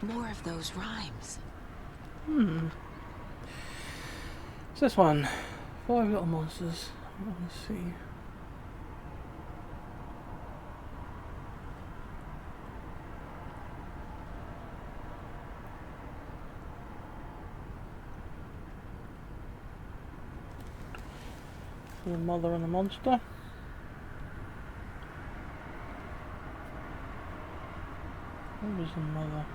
More of those rhymes. What's this one? 5 little monsters. Let's see. for the mother and the monster. Where was the mother?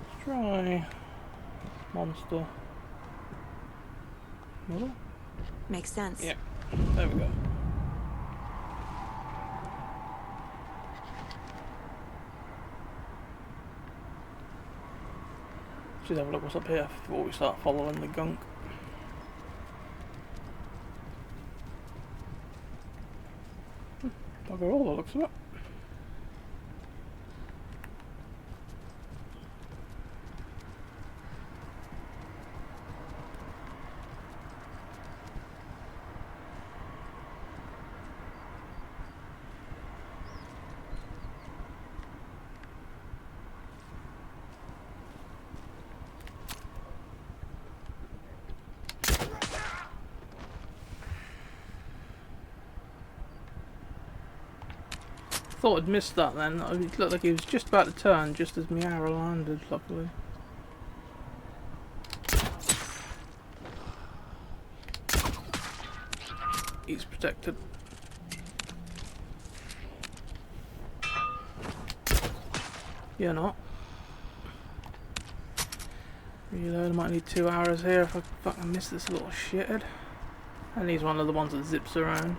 Let's try monster. Mother? Makes sense. Yeah, there we go. Let's have a look what's up here before we start following the gunk. Bugger all, that looks of it. Thought I'd missed that then. It looked like he was just about to turn just as my arrow landed, luckily. He's protected. You're not. Reload, I might need 2 arrows here if I fucking miss this little shithead. And he's one of the ones that zips around.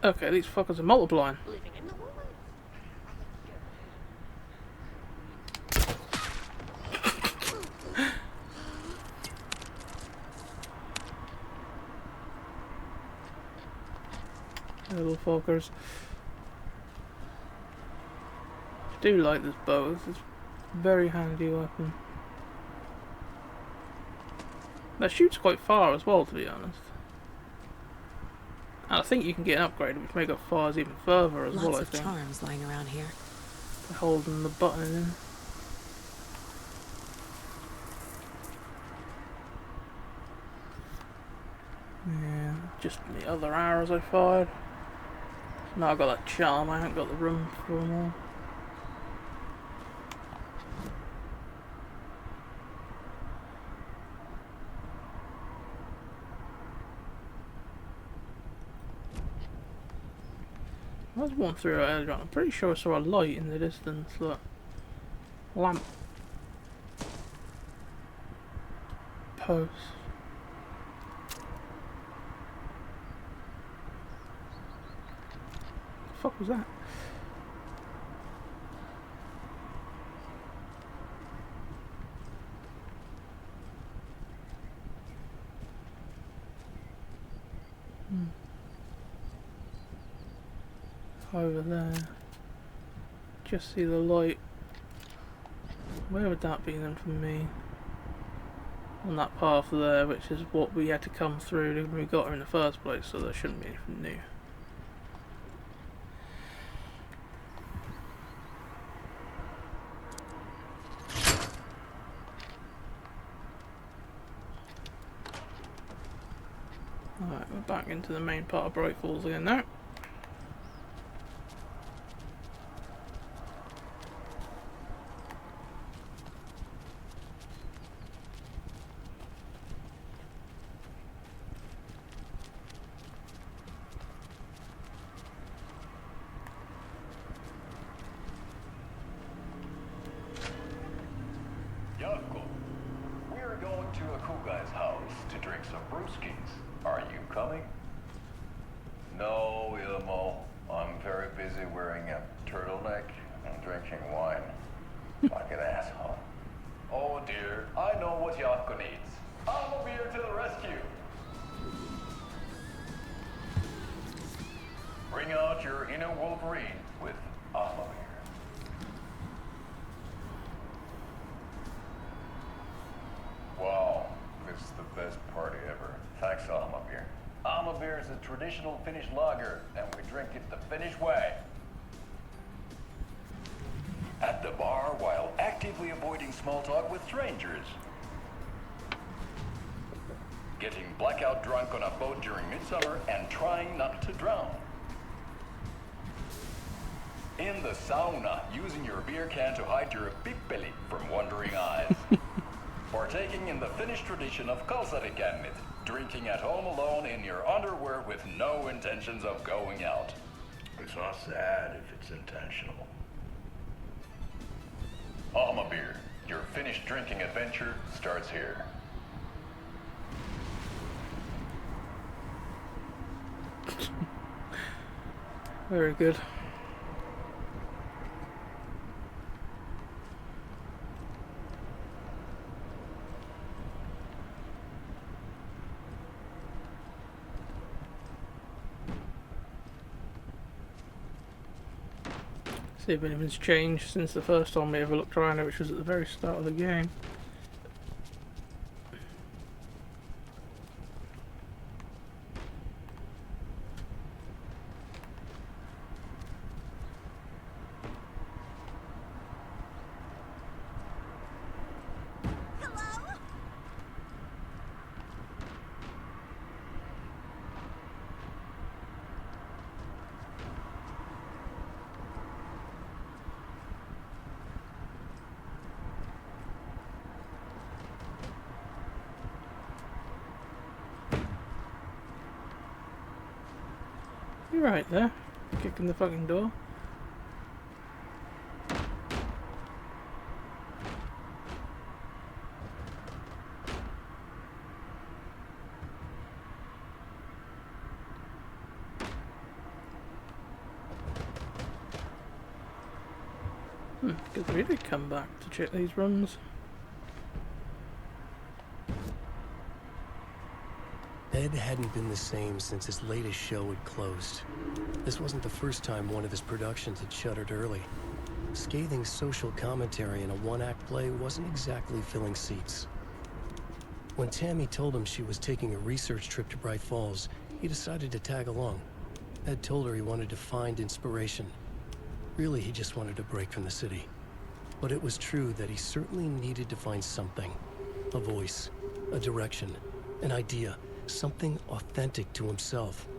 Okay, these fuckers are multiplying. Little fuckers. I do like this bow. It's a very handy weapon. That shoots quite far as well, to be honest. And I think you can get an upgrade which may go far even further as well, I Lots of think. charms lying around here. By holding the button in. Yeah, just the other arrows I fired. Now I've got that charm, I haven't got the room for them all. There's one through earlier on. I'm pretty sure I saw a light in the distance. Look. Lamp. Post. The fuck was that? Over there. Just see the light. Where would that be then for me? On that path there, which is what we had to come through when we got her in the first place, so there shouldn't be anything new. Alright, we're back into the main part of Bright Falls again now. Yakko, we're going to Akugai's house to drink some brewskis. Are you coming? No, Ilmo. I'm very busy wearing a turtleneck and drinking wine. Like an asshole. Oh dear, I know what Yakko needs. I'm here to the rescue. Bring out your inner Wolverine with Amavir. Wow, this is the best party ever. Thanks, Amavir. Amavir is a traditional Finnish lager, and we drink it the Finnish way. At the bar while actively avoiding small talk with strangers. getting blackout drunk on a boat during midsummer, and trying not to drown. In the sauna, using your beer can to hide your pippeli from wandering eyes. Partaking in the Finnish tradition of kalsarikännit, drinking at home alone in your underwear with no intentions of going out. It's not sad if it's intentional. Alma Beer, your Finnish drinking adventure starts here. Very good. See if anything's changed since the first time we ever looked around it, which was at the very start of the game. You're right there, kicking the fucking door. Good that we did come back to check these rooms. Ed hadn't been the same since his latest show had closed. This wasn't the first time one of his productions had shuttered early. Scathing social commentary in a one-act play wasn't exactly filling seats. When Tammy told him she was taking a research trip to Bright Falls, he decided to tag along. Ed told her he wanted to find inspiration. Really, he just wanted a break from the city. But it was true that he certainly needed to find something. A voice, a direction, an idea. Something authentic to himself.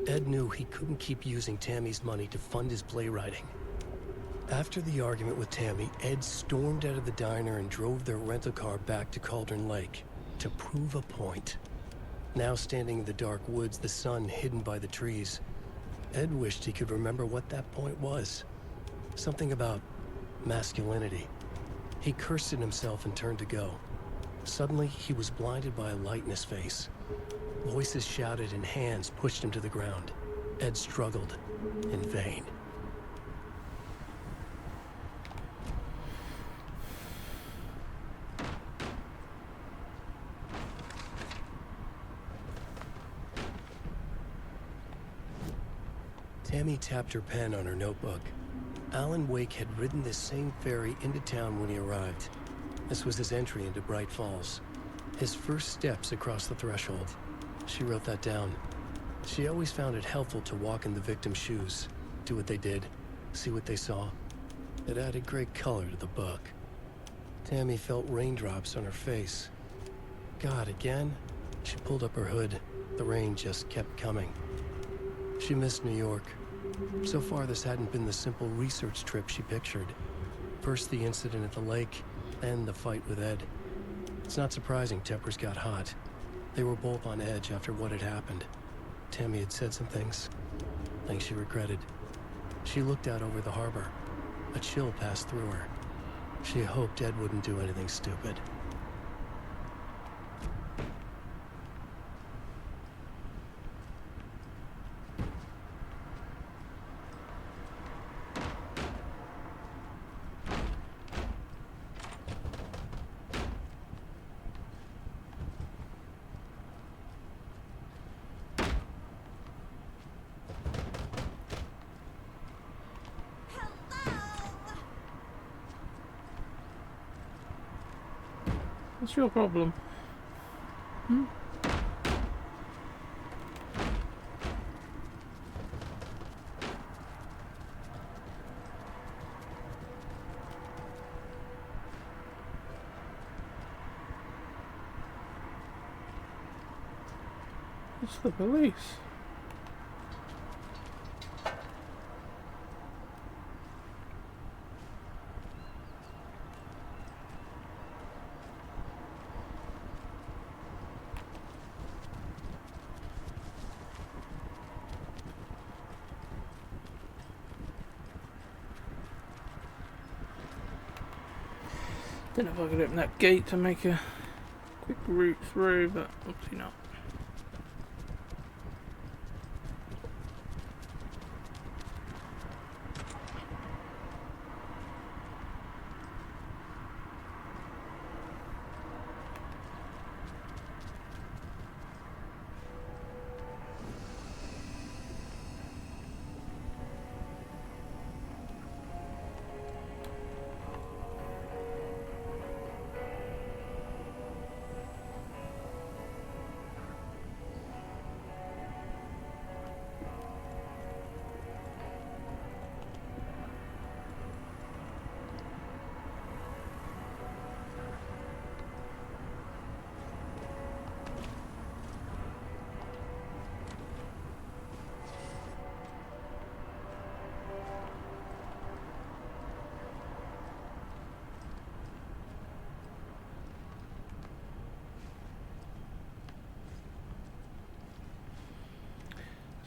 Ed knew he couldn't keep using Tammy's money to fund his playwriting. After the argument with Tammy, Ed stormed out of the diner and drove their rental car back to Cauldron Lake to prove a point. Now standing in the dark woods, the sun hidden by the trees, Ed wished he could remember what that point was. Something about masculinity. He cursed at himself and turned to go. Suddenly, he was blinded by a light in his face. Voices shouted and hands pushed him to the ground. Ed struggled, in vain. Tammy tapped her pen on her notebook. Alan Wake had ridden this same ferry into town when he arrived. This was his entry into Bright Falls. His first steps across the threshold. She wrote that down. She always found it helpful to walk in the victim's shoes, do what they did, see what they saw. It added great color to the book. Tammy felt raindrops on her face. God, again? She pulled up her hood. The rain just kept coming. She missed New York. So far, this hadn't been the simple research trip she pictured. First the incident at the lake, then the fight with Ed. It's not surprising tempers got hot. They were both on edge after what had happened. Tammy had said some things she regretted. She looked out over the harbor. A chill passed through her. She hoped Ed wouldn't do anything stupid. What's your problem? It's the police. Don't know if I could open that gate to make a quick route through, but obviously not.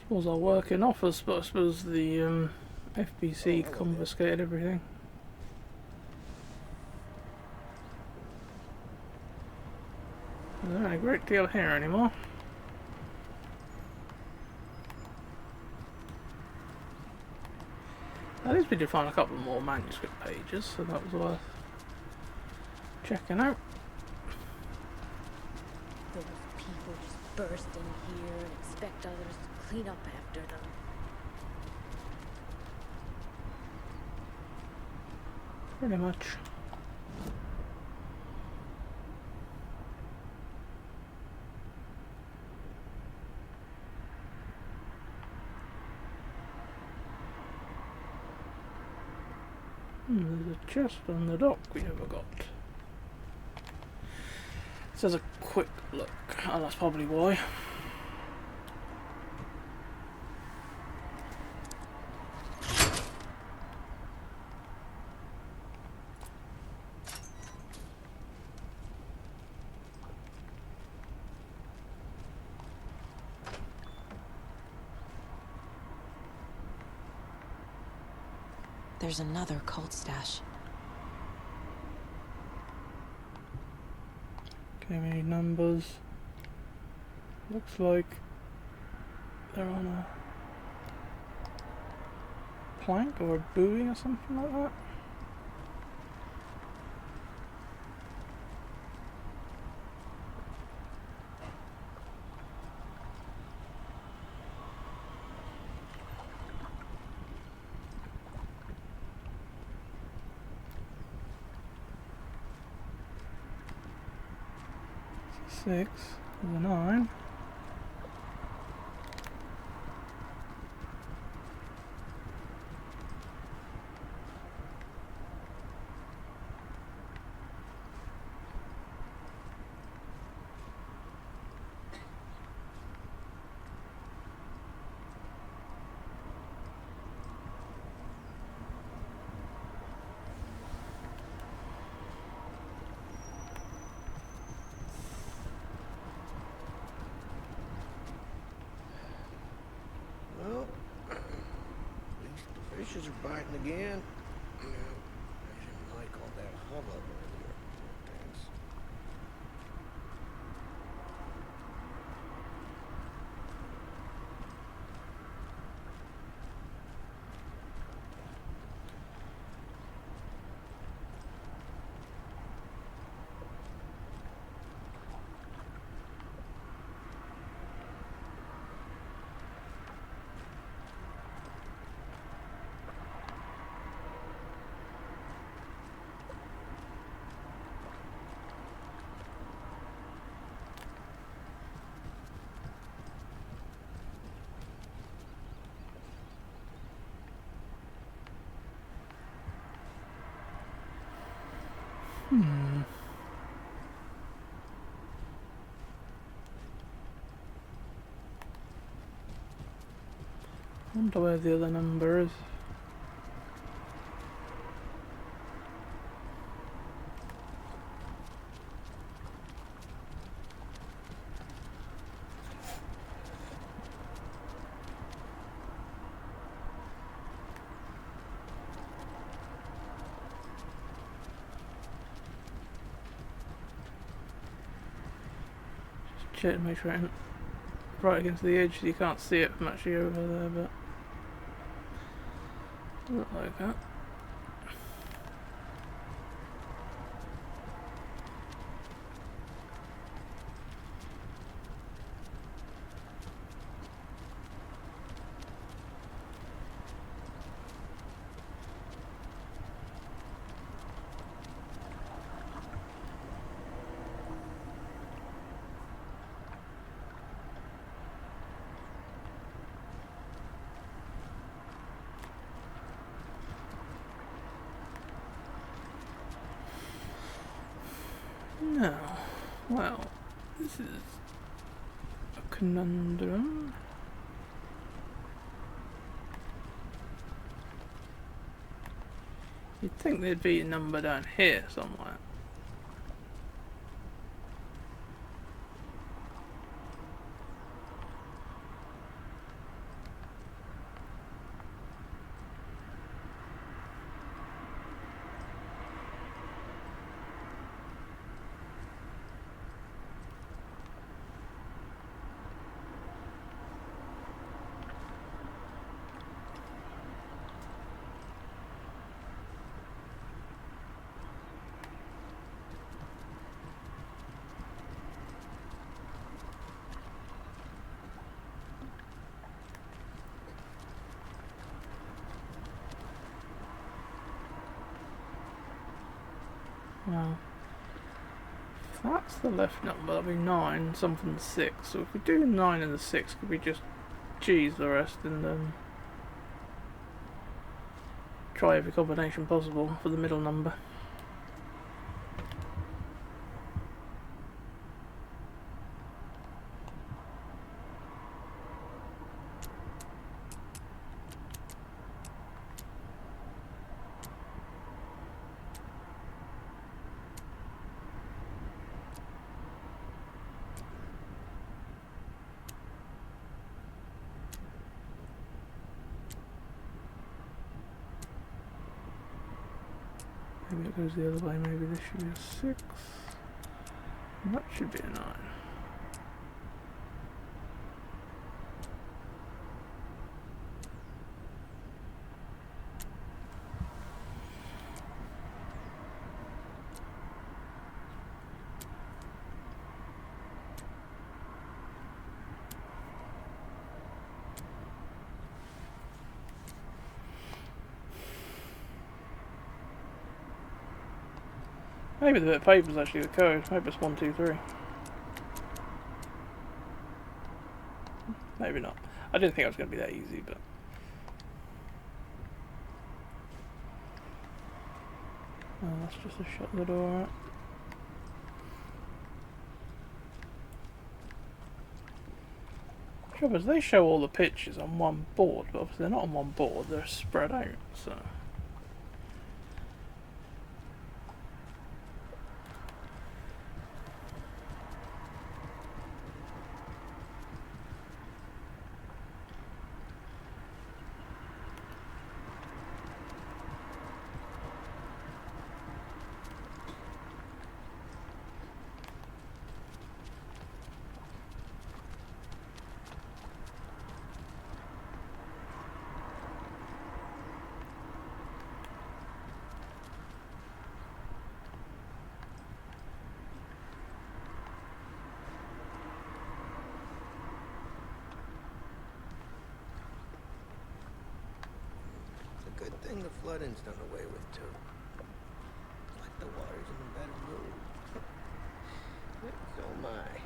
Suppose I'll work in office, but I suppose the FBC confiscated everything. There's not a great deal here anymore. At least we did find a couple more manuscript pages, so that was worth checking out. Those people just burst in here and expect others to clean up after them. Pretty much. There's a chest on the dock we never got. This has a quick look. Oh, that's probably why. There's another cult stash. Okay, we need numbers. Looks like they're on a plank or a buoy or something like that. Six, there's a 9. Well, at least the fishes are biting again. Yeah, I didn't like all that hubbub earlier. Thanks. Hmm. Wonder where the other number is. Just check to make sure it isn't right against the edge so you can't see it from actually over there, but doesn't look like that. No. Well, this is a conundrum. You'd think there'd be a number down here somewhere. Well, if that's the left number, that'll be 9, something 6. So if we do 9 and the 6, could we just cheese the rest and try every combination possible for the middle number? Maybe it goes the other way, maybe this should be a 6. And that should be a 9. Maybe the bit of paper is actually the code. Maybe it's 1, 2, 3. Maybe not. I didn't think it was going to be that easy, but oh, that's just to shut the door out. Trouble is, they show all the pictures on one board, but obviously they're not on one board. They're spread out, so. Good thing the flooding's done away with, too. Like the water's in a better mood. So am I.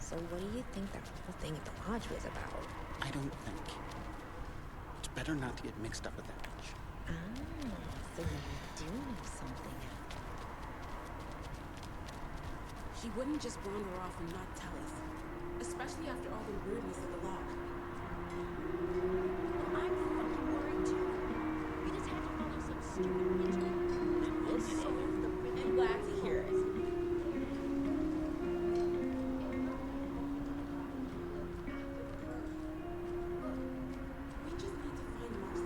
So what do you think that whole thing at the lodge was about? I don't think. It's better not to get mixed up with that bitch. Ah, so you do know something. She wouldn't just wander off and not tell us. Especially after all the rudeness at the lodge. I'm fucking worried too. We just had to follow some stupid ritual. I'm glad to hear it. We just need to find Marcel.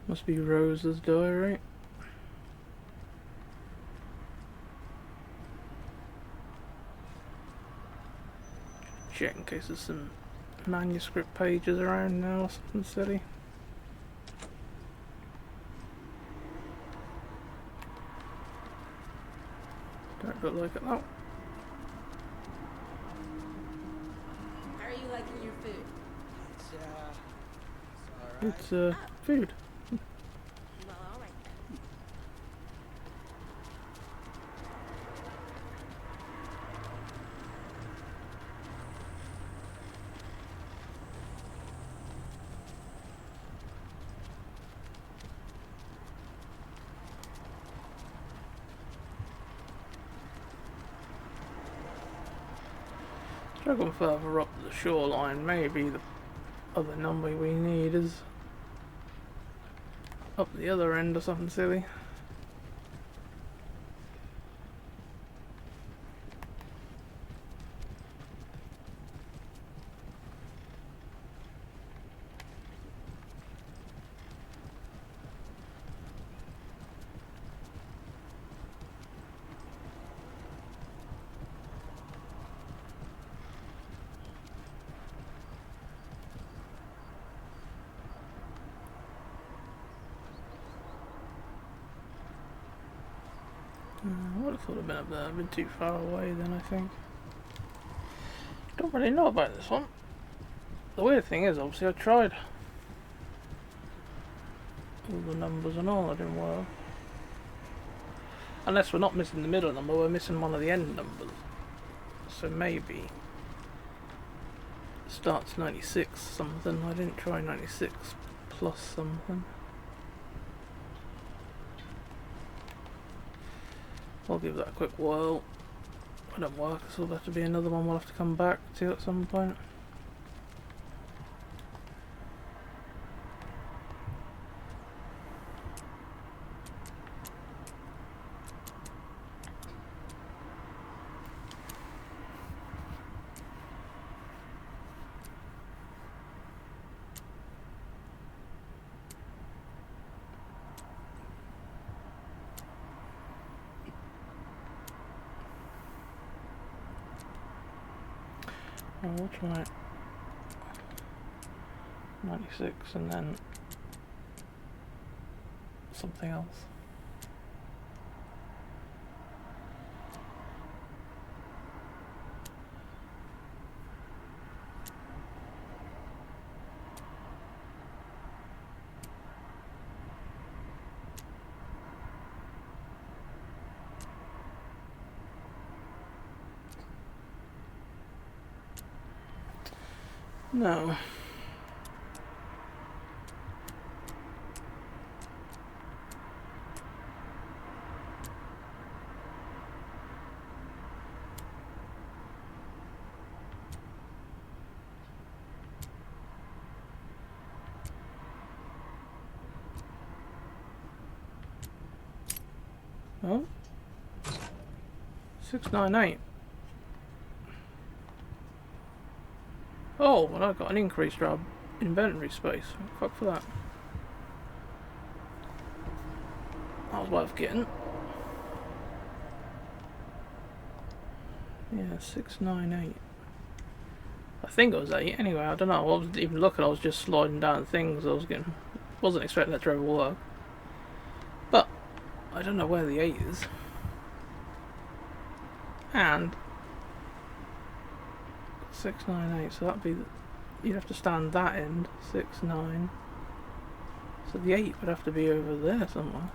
Must be Rose's diary. Check in case there's some manuscript pages around now or something silly. Don't look like it though. How are you liking your food? It's food. Well, all right then. Struggling further up the shoreline, maybe the other number we need is up the other end or something silly. I would have thought I'd been up there. I've been too far away then, I think. Don't really know about this one. The weird thing is, obviously, I tried all the numbers and all, that didn't work. Unless we're not missing the middle number, we're missing one of the end numbers. So maybe it starts 96 something. I didn't try 96 plus something. I'll give that a quick whirl. If it don't work, so there'll have to be another one we'll have to come back to at some point. Oh, we'll try 96 and then something else. No. Oh. 698. Oh, well, I got an increased inventory space. Fuck for that. That was worth getting. Yeah, 698. I think it was 8 anyway, I don't know. I wasn't even looking, I was just sliding down things. Wasn't expecting that to ever work. But I don't know where the 8 is. And 698, so that'd be you'd have to stand that end, 69. So the 8 would have to be over there somewhere.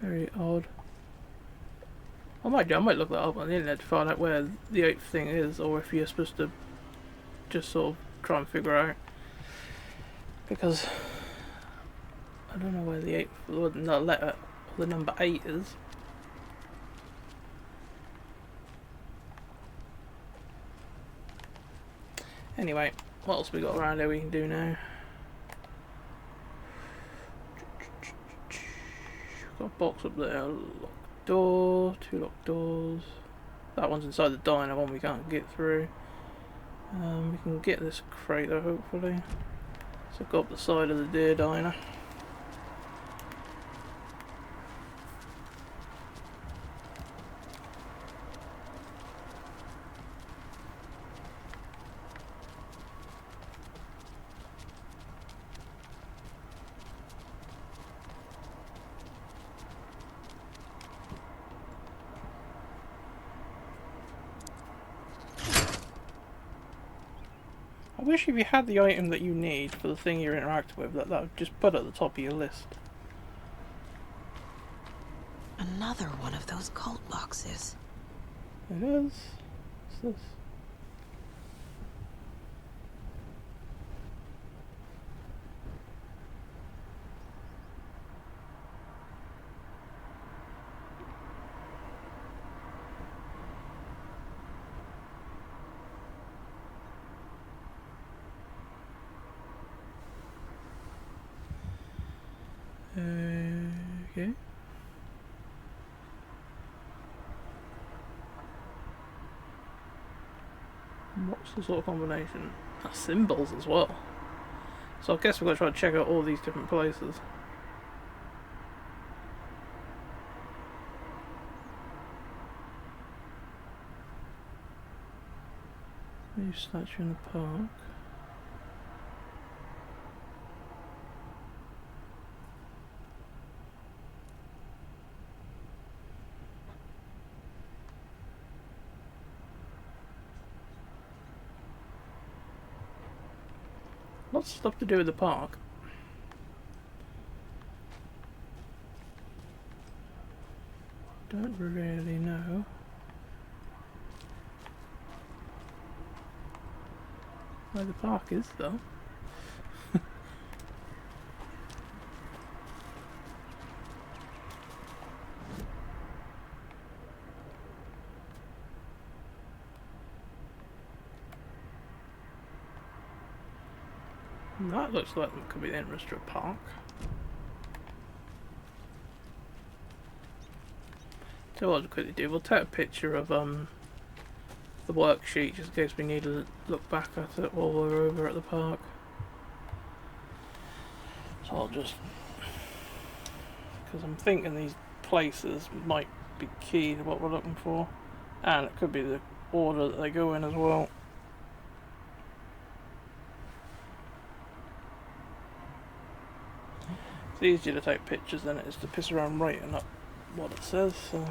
Very odd. I might look that up on the internet to find out where the 8th thing is, or if you're supposed to just sort of try and figure out. Because I don't know where the 8th, the letter, or the number 8 is. Anyway, what else we got around here we can do now? Got a box up there, locked door, 2 locked doors. That one's inside the diner, one we can't get through. We can get this crate though, hopefully. So go up the side of the deer diner. I wish if you had the item that you need for the thing you're interacting with, that would just put at the top of your list. Another one of those cult boxes. It is. What's this? Okay. What's the sort of combination? That's symbols as well. So I guess we've got to try to check out all these different places. New statue in the park. Lots of stuff to do with the park. Don't really know. Where the park is though. That looks like it could be the entrance to a park. So what we'll quickly do, we'll take a picture of the worksheet just in case we need to look back at it while we're over at the park. So I'll just, because I'm thinking these places might be key to what we're looking for, and it could be the order that they go in as well. It's easier to take pictures than it is to piss around writing up what it says, so.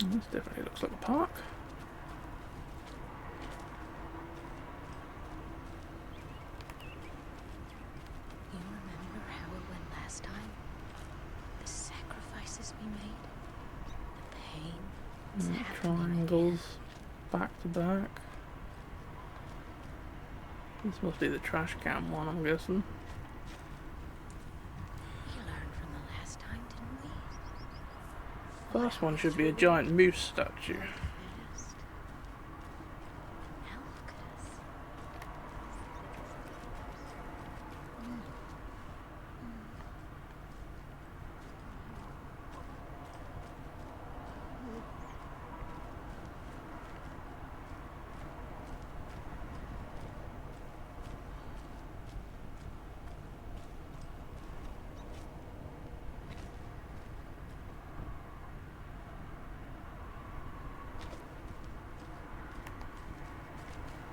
This definitely looks like a park. You remember how it went last time? The sacrifices we made? The pain? It's happening Triangles back to back. This must be the trash can one, I'm guessing. We learned from the last time, didn't we? First one should be a giant moose statue. Past. Now look at us.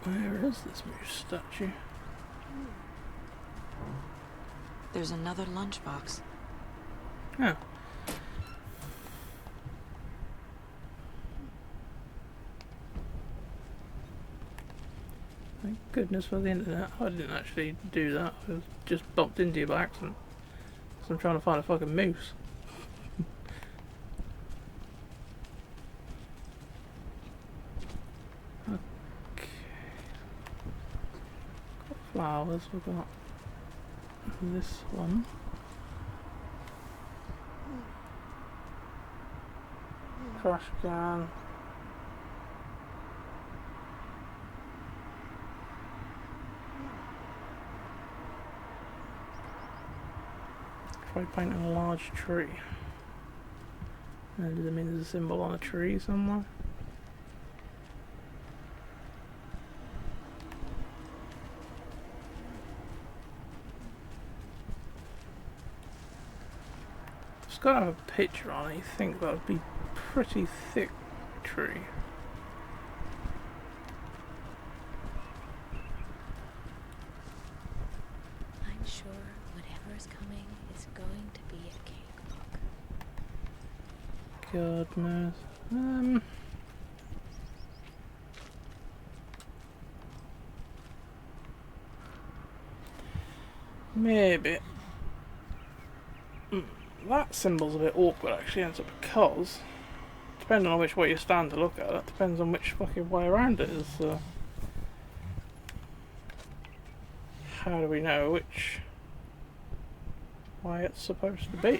Where is this moose statue? There's another lunchbox. Oh. Thank goodness for the internet. I didn't actually do that. I was just bumped into you by accident. So I'm trying to find a fucking moose. Okay. Got flowers, we've got this one. Trash can. Try painting a large tree. Does it mean there's a symbol on a tree somewhere? It's got to have a picture on it. You think that would be pretty thick tree. I'm sure whatever is coming is going to be a cakewalk. Goodness. Maybe. That symbol's a bit awkward actually, and it's because depending on which way you stand to look at it, depends on which fucking way around it is. How do we know which way it's supposed to be?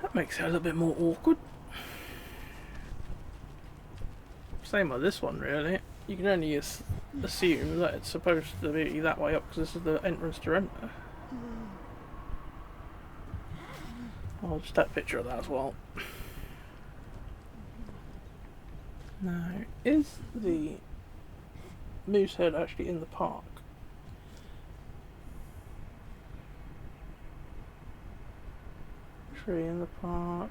That makes it a little bit more awkward. Same with this one really. You can only assume that it's supposed to be that way up because this is the entrance to enter. I'll just take a picture of that as well. Now, is the moose head actually in the park? Tree in the park.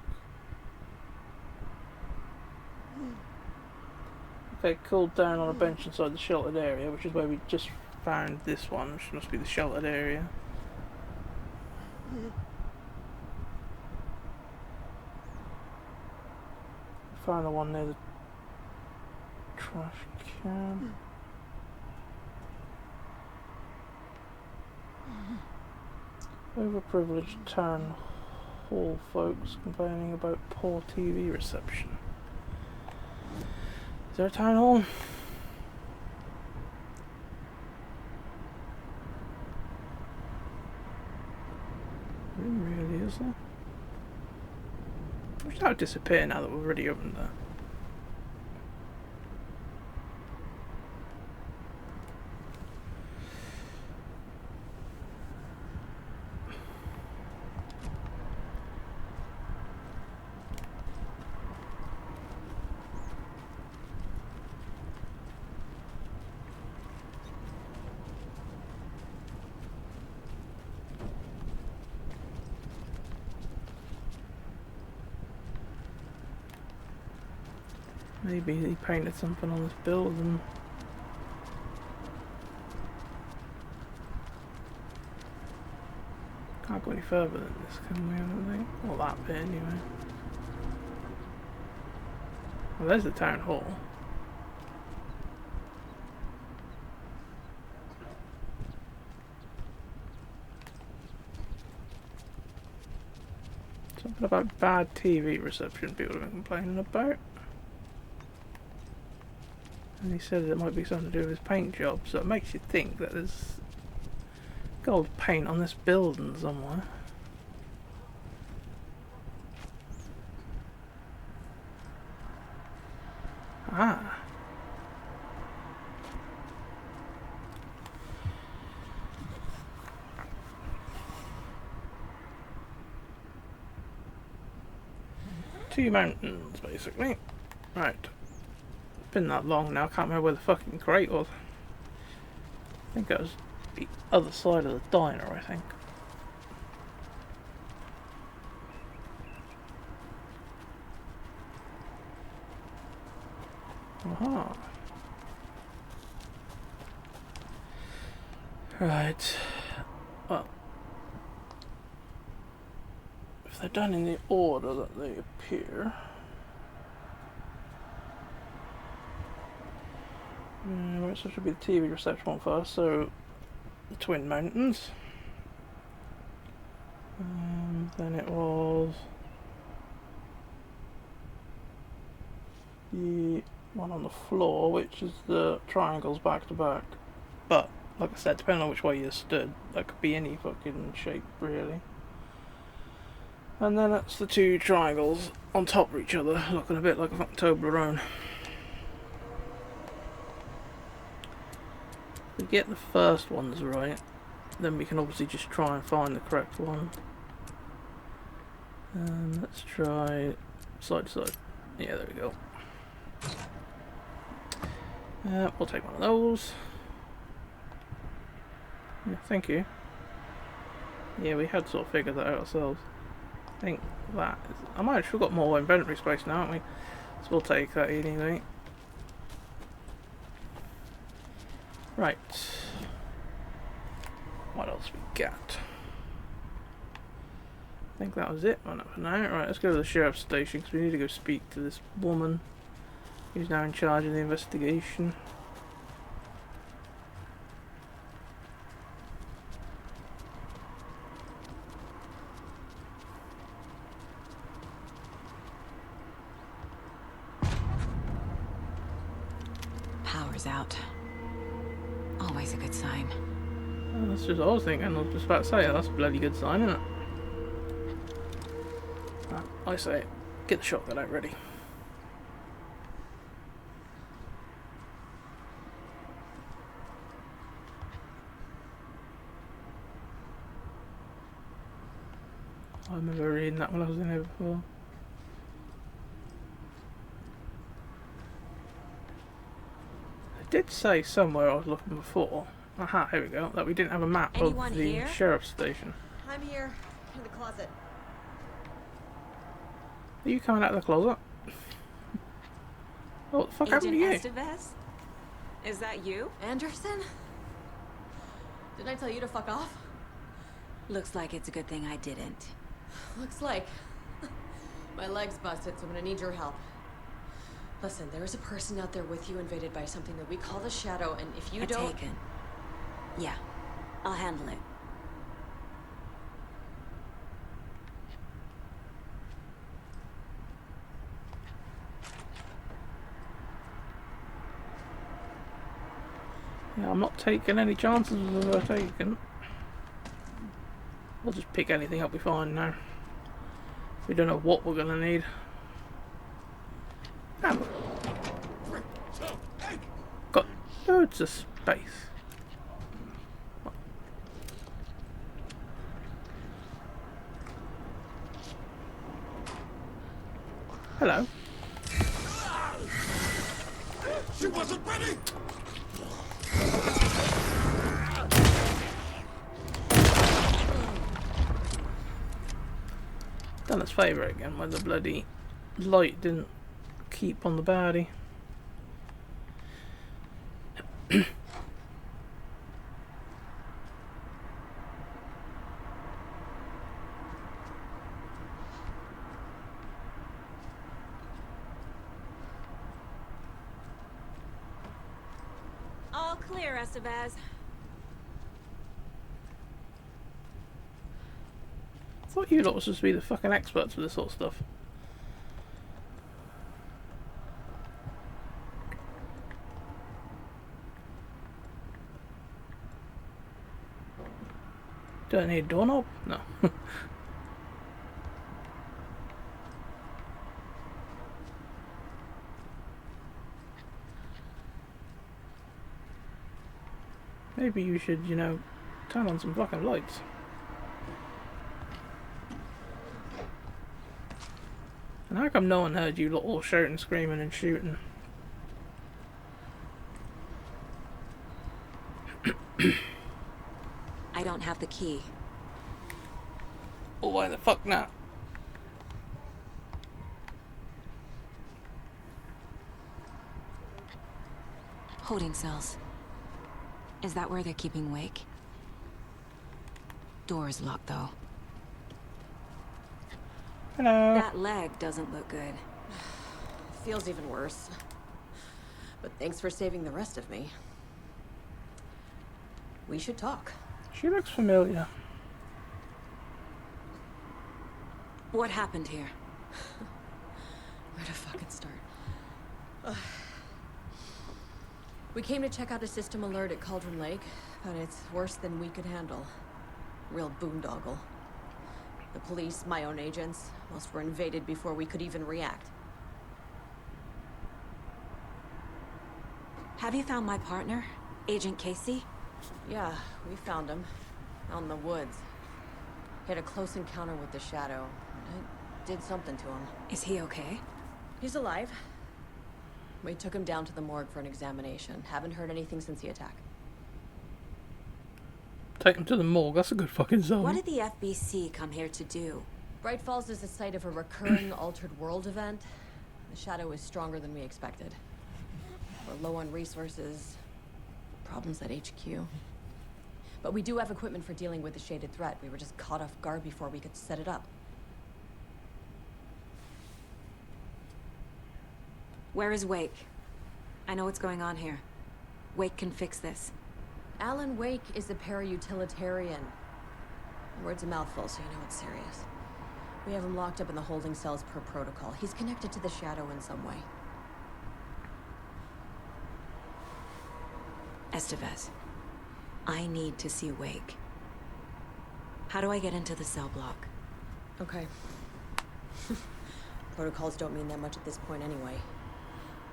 Okay, cooled down on a bench inside the sheltered area, which is where we just found this one, which must be the sheltered area. Found the one near the trash can. Overprivileged town hall folks complaining about poor TV reception. Is there a town hall? Really, is there? I wish that would disappear now that we're already opened there. Maybe he painted something on this building. Can't go any further than this, can we? I don't think. Well, that bit anyway. Well, there's the town hall. Something about bad TV reception people have been complaining about. And he said it might be something to do with his paint job, so it makes you think that there's gold paint on this building somewhere. Ah. Two mountains, basically. Right. Been that long now, I can't remember where the fucking crate was. I think it was the other side of the diner, I think. Aha. Right. Well, if they're done in the order that they appear. Right, so it should be the TV reception one first, so the Twin Mountains. Then it was the one on the floor, which is the triangles back to back. But, like I said, depending on which way you stood, that could be any fucking shape, really. And then that's the two triangles on top of each other, looking a bit like a fucking Toblerone. If we get the first ones right, then we can obviously just try and find the correct one. Let's try side to side. Yeah, there we go. We'll take one of those. Yeah, thank you. Yeah, we had sort of figured that out ourselves. I think that is... I might have still got more inventory space now, haven't we? So we'll take that anyway. Right. What else we got? I think that was it for now. Right, let's go to the sheriff's station because we need to go speak to this woman who's now in charge of the investigation. Power's out. Always a good sign. Oh, that's just what I was thinking. I was just about to say that's a bloody good sign, isn't it? Right, I say, get the shotgun out ready. I remember reading that when I was in here before. It did say somewhere I was looking before. Aha, here we go. That we didn't have a map Anyone of the here? sheriff's station. I'm here, in the closet. Are you coming out of the closet? Oh, what the fuck happened to you? Agent Estevez? Is that you? Anderson? Didn't I tell you to fuck off? Looks like it's a good thing I didn't. Looks like. My leg's busted, so I'm gonna need your help. Listen, there is a person out there with you invaded by something that we call the Shadow, and if you don't... Taken. Yeah, I'll handle it. Yeah, I'm not taking any chances of her taken. We'll just pick anything up we find now. We don't know what we're gonna need. Ammo. Got loads of space. Hello. She wasn't ready! Done its favour again when the bloody light didn't keep on the baddie. All clear, Estevez. I thought you lot were supposed to be the fucking experts for this sort of stuff. Do I need a doorknob? No. Maybe you should, you know, turn on some fucking lights. And how come no one heard you lot all shouting, screaming and shooting? I don't have the key. Oh, why the fuck not? Holding cells. Is that where they're keeping Wake? Door is locked, though. Hello. That leg doesn't look good. Feels even worse. But thanks for saving the rest of me. We should talk. She looks familiar. What happened here? Where to fucking start? We came to check out a system alert at Cauldron Lake, but it's worse than we could handle. Real boondoggle. The police, my own agents, most were invaded before we could even react. Have you found my partner, Agent Casey? Yeah, we found him. Out in the woods. He had a close encounter with the Shadow. It did something to him. Is he okay? He's alive. We took him down to the morgue for an examination. Haven't heard anything since the attack. Take him to the morgue, that's a good fucking zone. What did the FBC come here to do? Bright Falls is the site of a recurring Altered World event. The Shadow is stronger than we expected. We're low on resources. Problems at HQ. But we do have equipment for dealing with the shaded threat. We were just caught off guard before we could set it up. Where is Wake? I know what's going on here. Wake can fix this. Alan Wake is a para-utilitarian. The word's a mouthful, so you know it's serious. We have him locked up in the holding cells per protocol. He's connected to the Shadow in some way. Estevez, I need to see Wake. How do I get into the cell block? Okay. Protocols don't mean that much at this point anyway.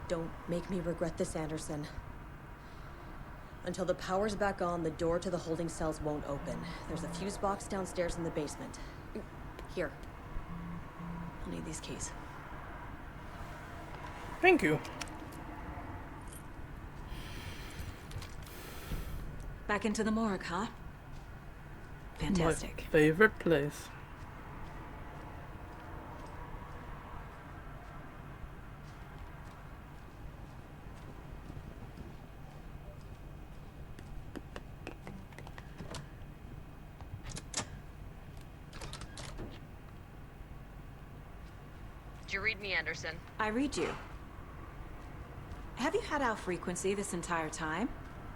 Don't make me regret this, Anderson. Until the power's back on, the door to the holding cells won't open. There's a fuse box downstairs in the basement. Here. I'll need these keys. Thank you. Back into the morgue, huh? Fantastic. My favorite place. Did you read me, Anderson? I read you. Have you had our frequency this entire time?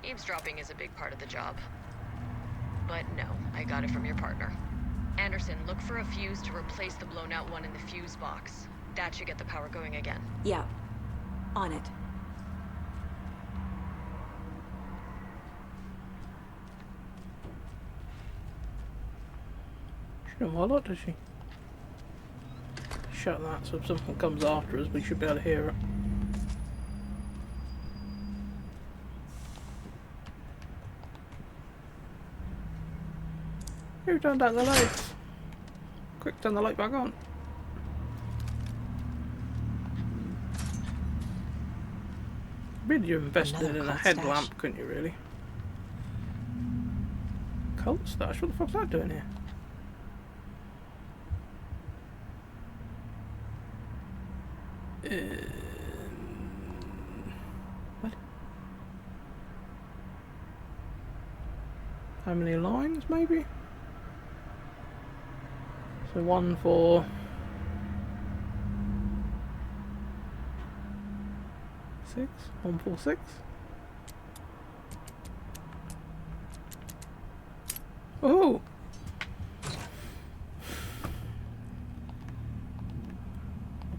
Eavesdropping is a big part of the job. But no, I got it from your partner. Anderson, look for a fuse to replace the blown out one in the fuse box. That should get the power going again. Yeah. On it. didn't want a lot, does she? Shut that, so if something comes after us, we should be able to hear it. Who turned out the lights? Quick, turn the light back on. Really, you invested Another in a cult headlamp, stash. couldn't you, really? Cult stash? What the fuck's that doing here? What? How many lines, maybe? So 1 for 6, 146. Oh!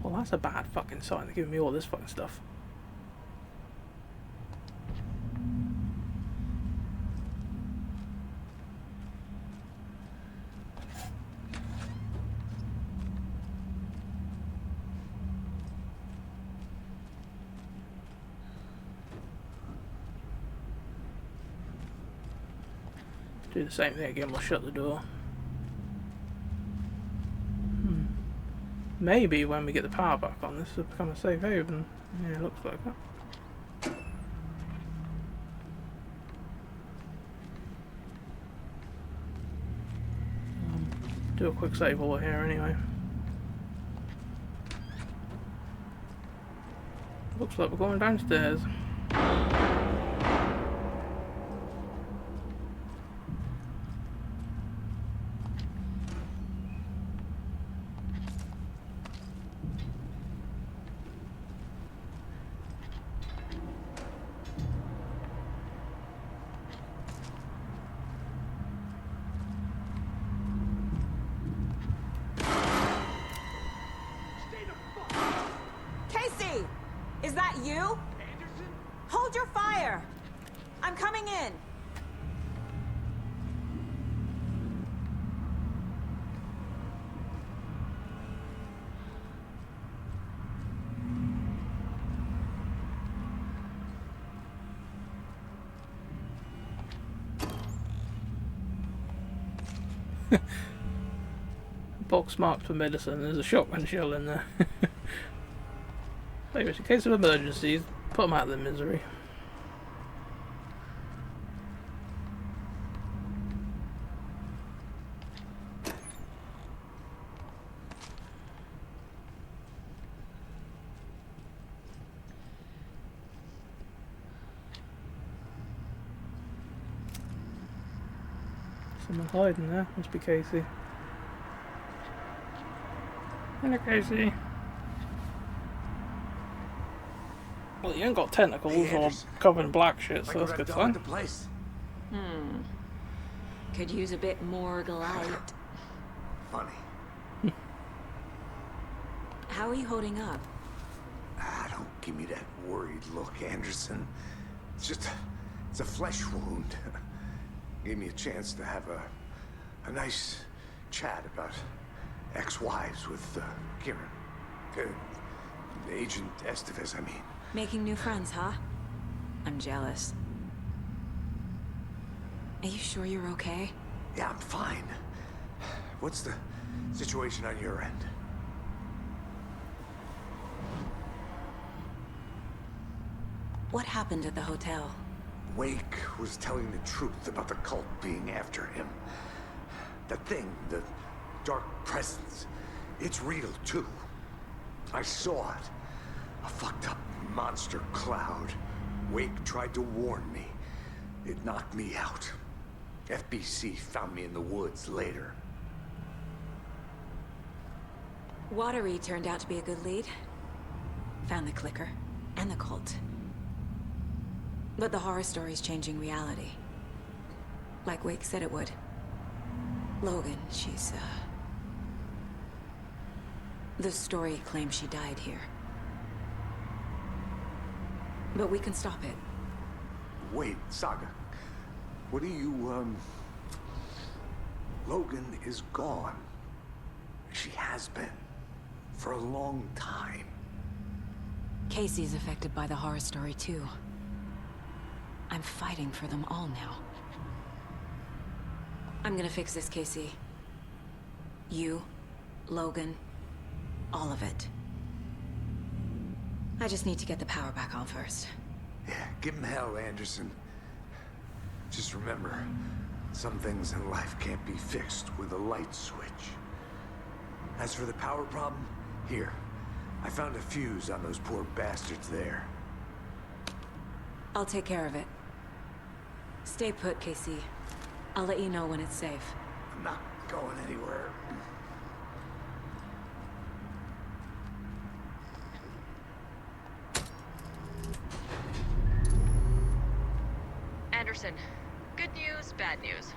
Well, that's a bad fucking sign. They're giving me all this fucking stuff. Do the same thing again, we'll shut the door. Maybe when we get the power back on, this will become a safe haven. Yeah, it looks like that. Do a quick save while we're here anyway. Looks like we're going downstairs. Casey! Is that you? Anderson? Hold your fire! I'm coming in! Box marked for medicine. There's a shotgun shell in there. Anyways, in case of emergencies, put them out of their misery. Someone hiding there. Must be Casey. Hello, Casey. Well, you ain't got tentacles Hey, or Anderson. covered in black shit, so Like that's what good I've done fun. with the place. Could use a bit more light. Funny. How are you holding up? Don't give me that worried look, Anderson. It's a flesh wound. Gave me a chance to have a nice chat about ex-wives with Kieran. Agent Estevez, I mean. Making new friends, huh? I'm jealous. Are you sure you're okay? Yeah, I'm fine. What's the situation on your end? What happened at the hotel? Wake was telling the truth about the cult being after him. The thing, the dark presence, it's real too. I saw it. A fucked up monster cloud. Wake tried to warn me. It knocked me out. FBC found me in the woods later. Watery turned out to be a good lead. Found the clicker and the cult. But the horror story's changing reality. Like Wake said it would. Logan, she's, the story claims she died here. But we can stop it. Wait, Saga. What do you, Logan is gone. She has been. For a long time. Casey's affected by the horror story too. I'm fighting for them all now. I'm gonna fix this, Casey. You, Logan, all of it. I just need to get the power back on first. Yeah, give him hell, Anderson. Just remember, some things in life can't be fixed with a light switch. As for the power problem, here. I found a fuse on those poor bastards there. I'll take care of it. Stay put, Casey. I'll let you know when it's safe. I'm not going anywhere. Anderson, good news, bad news.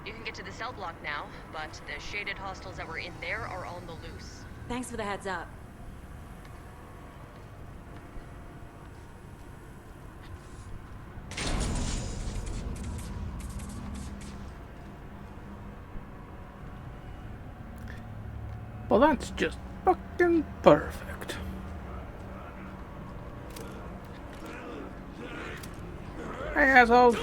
You can get to the cell block now, but the shaded hostiles that were in there are on the loose. Thanks for the heads up. Well, that's just fucking perfect. Hey, assholes.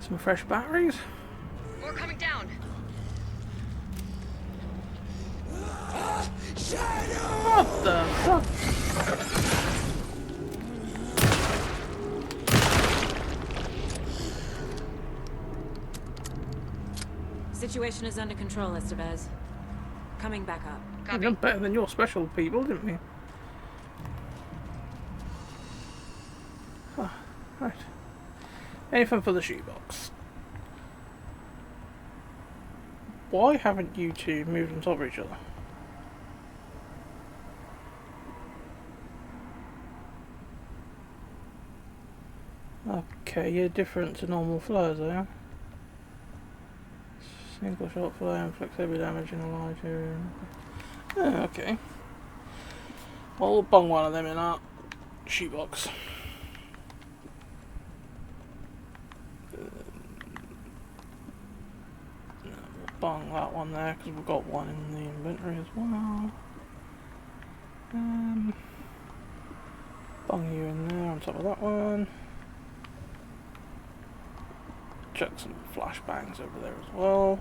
Some fresh batteries. More coming down. What the fuck? Situation is under control, Estevez. Coming back up. We done better than your special people, didn't we? Oh, right. Anything for the shoebox. Why haven't you two moved on top of each other? Okay, you're different to normal flares, are you? Single shot flare inflicts heavy damage in a large area. Oh, okay. Well, we'll bung one of them in our shoebox. Bung that one there because we've got one in the inventory as well. Bung you in there on top of that one. Chuck some flashbangs over there as well.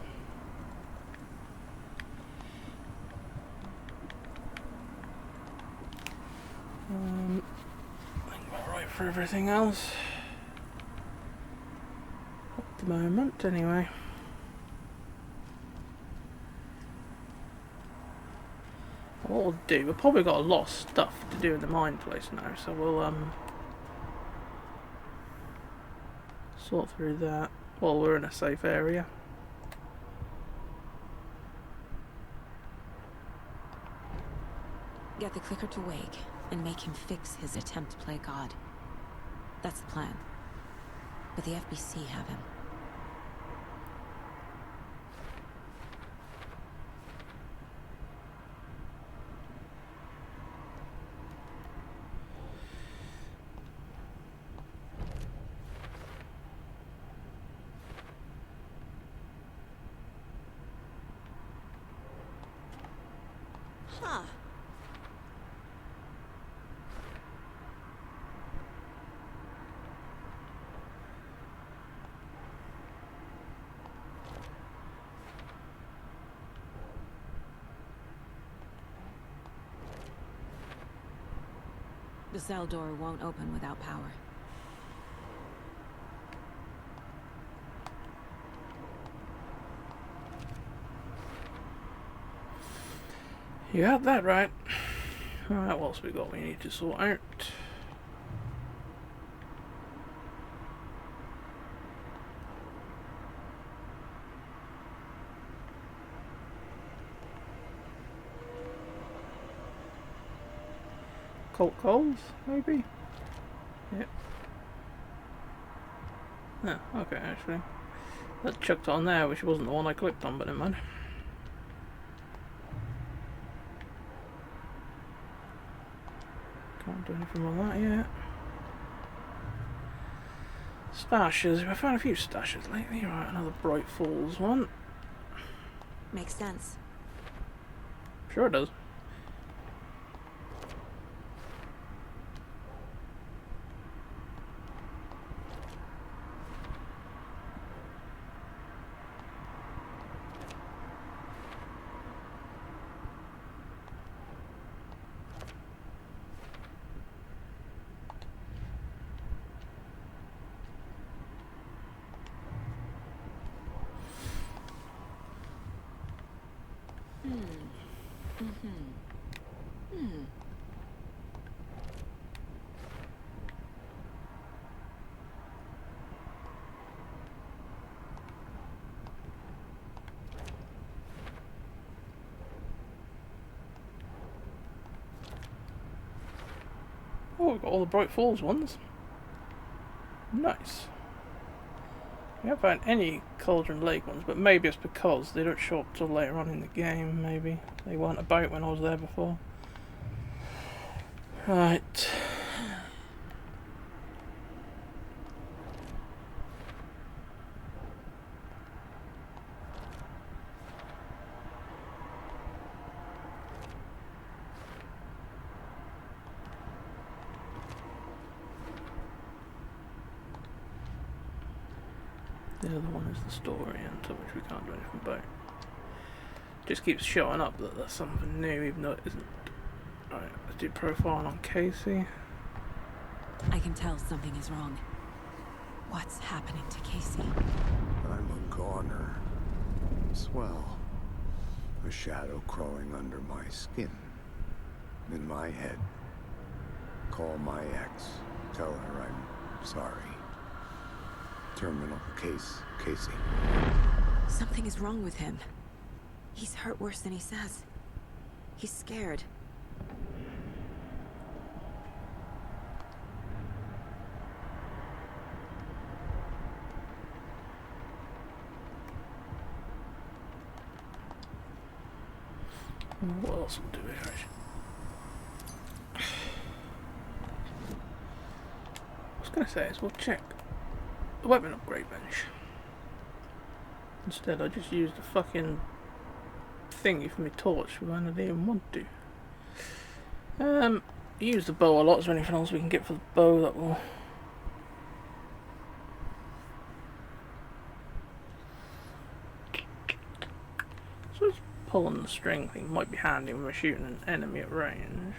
I think we're right for everything else. At the moment, anyway. What we'll do, we've probably got a lot of stuff to do in the mine place now, so we'll sort through that while we're in a safe area. Get the clicker to Wake and make him fix his attempt to play God. That's the plan. But the FBC have him. Huh. The cell door won't open without power. You got that right. Alright, what else we got we need to sort out? Colt Coals, maybe? Yep. Oh, okay, actually. That chucked on there, which wasn't the one I clicked on, but never mind. Can't do anything on that yet. Stashes. I found a few stashes lately. Right, another Bright Falls one. Makes sense. Sure it does. Oh, we've got all the Bright Falls ones. Nice. We haven't found any Cauldron Lake ones, but maybe it's because they don't show up till later on in the game, maybe. They weren't about when I was there before. Right. The other one is the story, into which we can't do anything about. Just keeps showing up that there's something new, even though it isn't. Alright, let's do profiling on Casey. I can tell something is wrong. What's happening to Casey? I'm a goner. Swell. A shadow crawling under my skin. In my head. Call my ex. Tell her I'm sorry. Terminal case, Casey. Something is wrong with him. He's hurt worse than he says. He's scared. What else will do here? I was going to say is we'll check the weapon upgrade bench. Instead I just used the fucking thingy for my torch when I didn't even want to. Use the bow a lot. Is there anything else we can get for the bow that will... So it's pulling the string thing might be handy when we're shooting an enemy at range.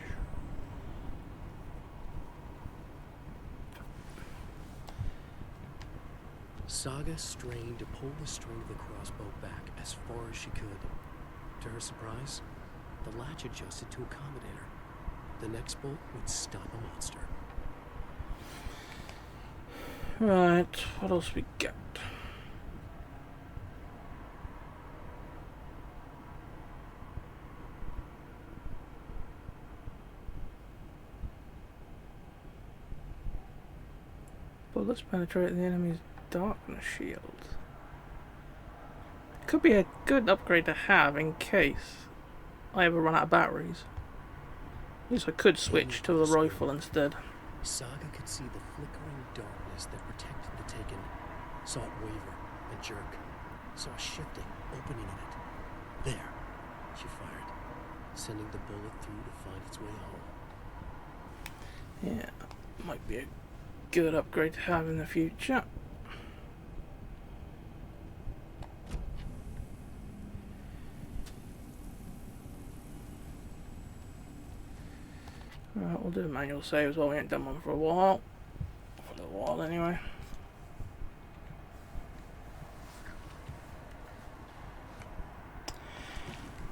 Saga strained to pull the string of the crossbow back as far as she could. To her surprise, the latch adjusted to accommodate her. The next bolt would stop a monster. Right, what else we got? Bullets penetrate the enemy's darkness shield. Could be a good upgrade to have in case I ever run out of batteries. At least I could switch to the rifle instead. Saga could see the flickering darkness that protected the Taken. Saw it waver and jerk. Saw a shifting opening in it. There, she fired, sending the bullet through to find its way home. Yeah, might be a good upgrade to have in the future. Right, we'll do a manual save as well. We ain't done one for a while. For a little while anyway.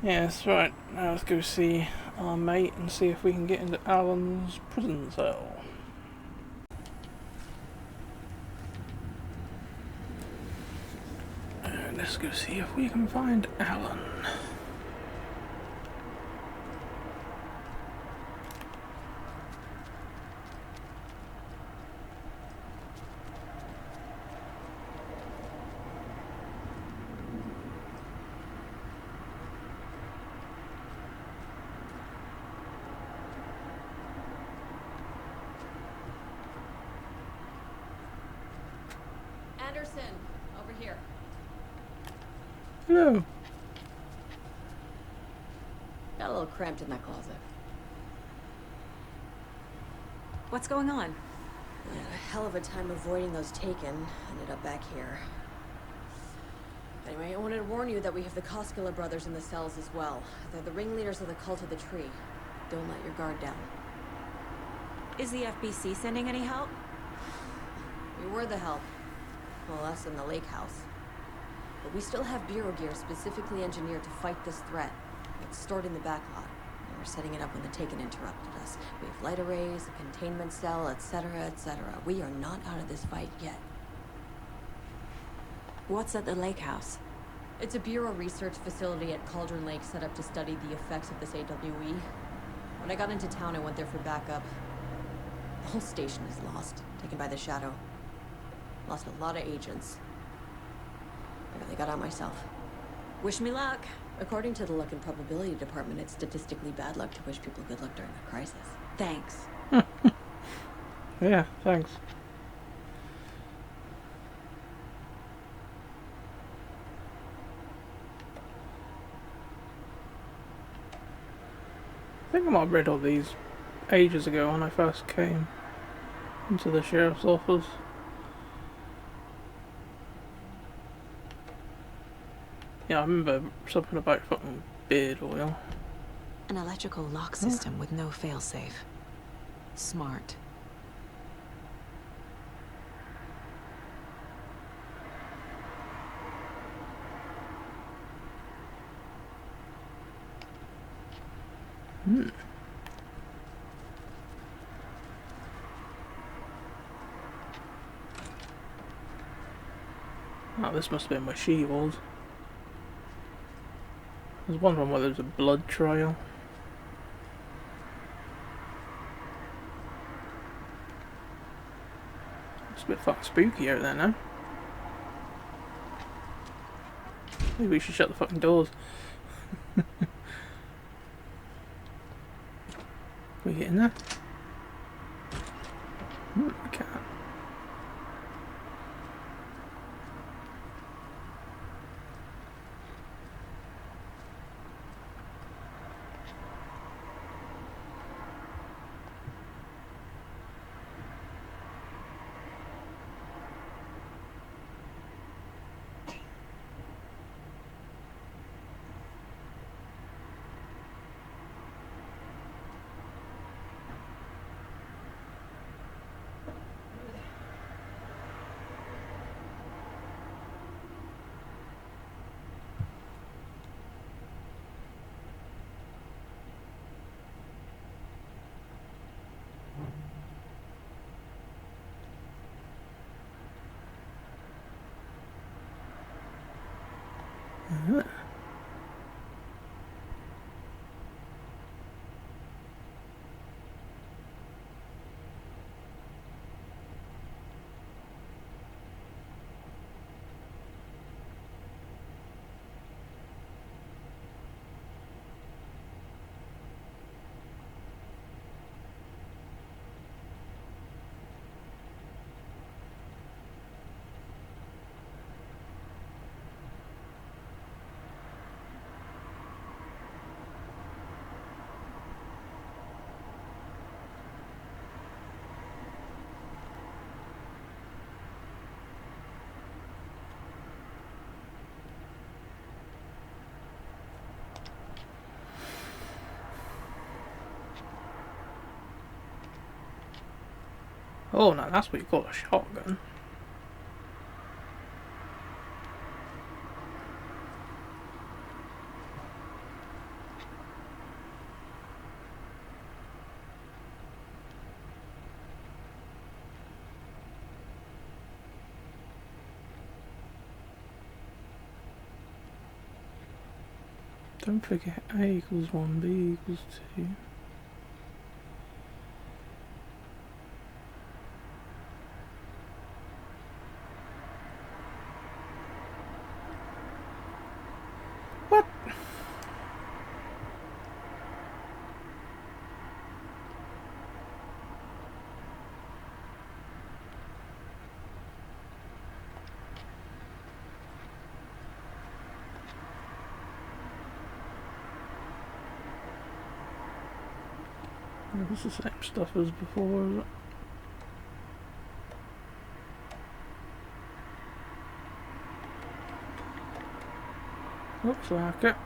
Yes, right. Now let's go see our mate and see if we can get into Alan's prison cell. Let's go see if we can find Alan. Sanderson, over here. Hello. Got a little cramped in that closet. What's going on? I had a hell of a time avoiding those taken. Ended up back here. Anyway, I wanted to warn you that we have the Koskela brothers in the cells as well. They're the ringleaders of the Cult of the Tree. Don't let your guard down. Is the FBC sending any help? We were the help. Well, us and the lake house. But we still have Bureau gear specifically engineered to fight this threat. It's stored in the backlot. We were setting it up when the Taken interrupted us. We have light arrays, a containment cell, etc., etc. We are not out of this fight yet. What's at the lake house? It's a Bureau research facility at Cauldron Lake set up to study the effects of this AWE. When I got into town, I went there for backup. The whole station is lost, taken by the Shadow. Lost a lot of agents. I really got out myself. Wish me luck. According to the Luck and Probability Department, it's statistically bad luck to wish people good luck during a crisis. Thanks. Yeah, thanks. I think I might have read all these ages ago when I first came into the sheriff's office. Yeah, I remember something about fucking beard oil. An electrical lock system with no failsafe. Smart. Oh, this must have been where she was. I was wondering whether there's a blood trail. It's a bit fucking spooky out there now. Maybe we should shut the fucking doors. Can we get in there? We can't. Oh, no, that's what you call a shotgun. Don't forget A equals 1, B equals 2. What? It's the same stuff as before, is it? Looks like it.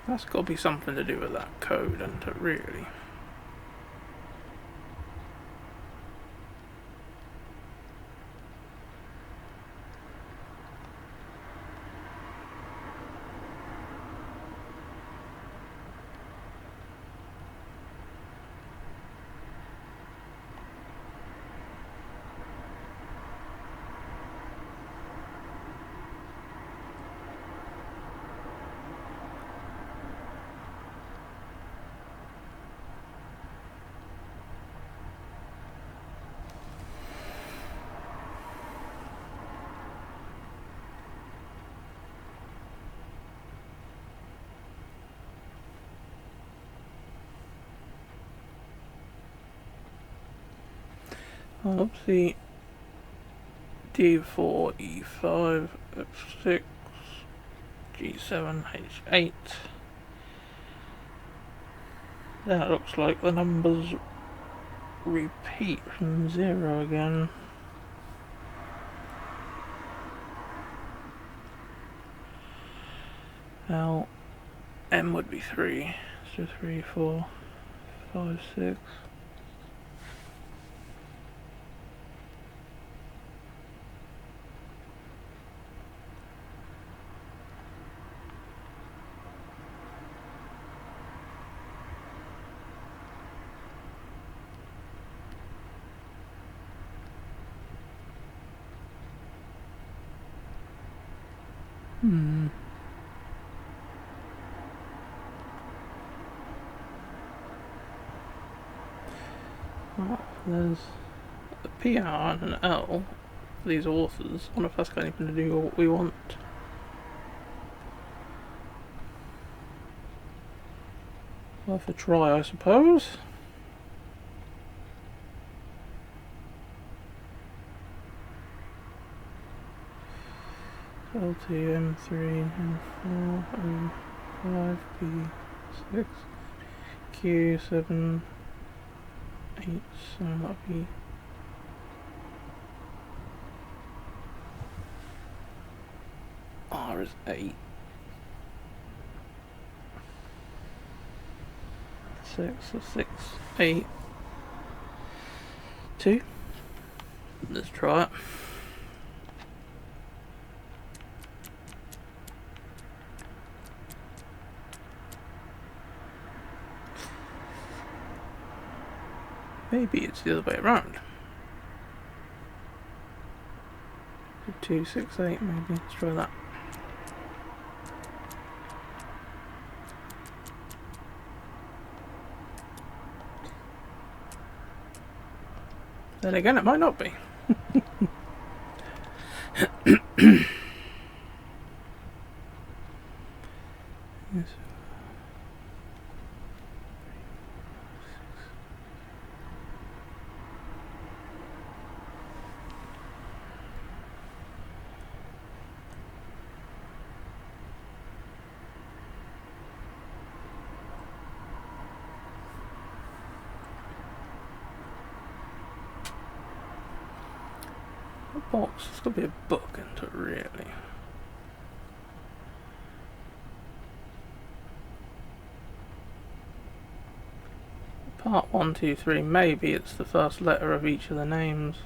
That's got to be something to do with that code, isn't it, really? Obviously, D4, E5, F6, G7, H8. That looks like the numbers repeat from 0 again. Now, M would be 3, so 3, 4, 5, 6. Well, there's a PR and an L for these authors. I wonder if that's got anything to do with what we want. Worth a try, I suppose. L2, M3, M4, O5, B6, Q7, 8, so that'll be R is 8. 6, so 6, 8, 2. Let's try it. Maybe it's the other way around. 2, 6, 8, maybe. Let's try that. Then again, it might not be. Yes. Box, it's got to be a book, isn't it, really? Part 1, 2, 3, maybe it's the first letter of each of the names.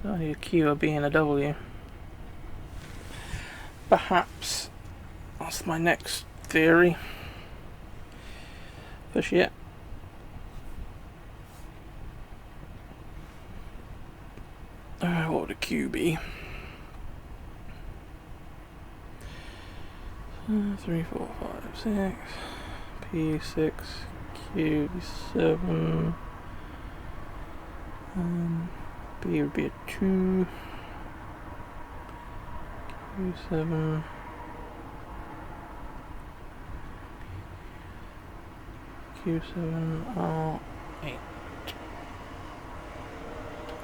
So a Q, a B and a W. Perhaps that's my next theory. For shit. What would a Q be? 3, 4, 5, 6. P6, Q7. B would be a 2. Q7. Q7R8.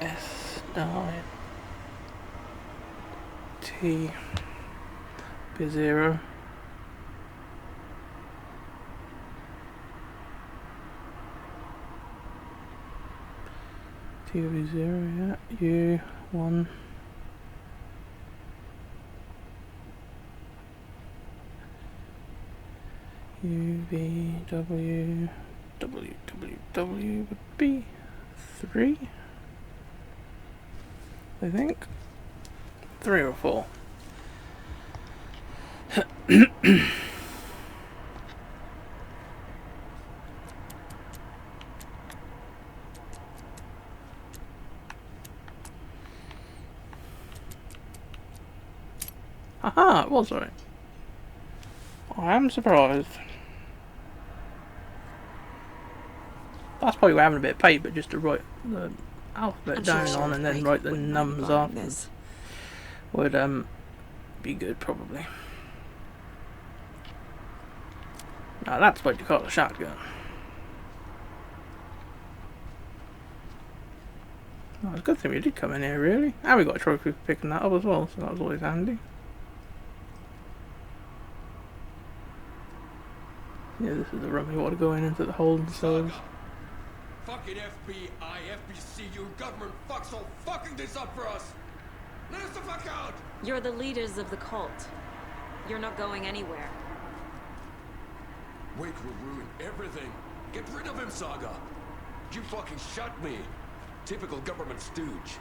S9. T. B0. TV0, yeah, U1. UVW, WWW would be 3, I think. 3 or 4. Aha, it was right. I am surprised. That's probably why having a bit of paper just to write the alphabet down on and then write the numbers afterwards would be good probably. Now that's what you call a shotgun. Oh, it's a good thing we did come in here really. And we got a trophy for picking that up as well, so that was always handy. Yeah, this is the room we want to go into the holding cells. Fucking FBI, FBC, your government fucks all fucking this up for us! Let us the fuck out! You're the leaders of the cult. You're not going anywhere. Wake will ruin everything. Get rid of him, Saga! You fucking shot me! Typical government stooge.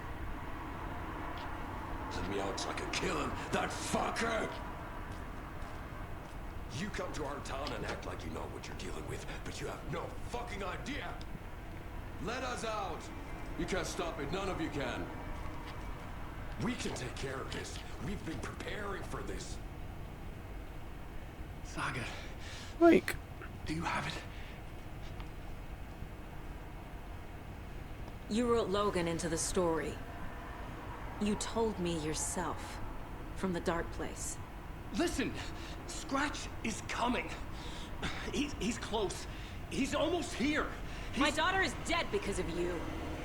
Let me out so I can kill him, that fucker! You come to our town and act like you know what you're dealing with, but you have no fucking idea! Let us out! You can't stop it, none of you can. We can take care of this. We've been preparing for this. Saga. Wake. Do you have it? You wrote Logan into the story. You told me yourself. From the dark place. Listen! Scratch is coming. He's close. He's almost here. My daughter is dead because of you.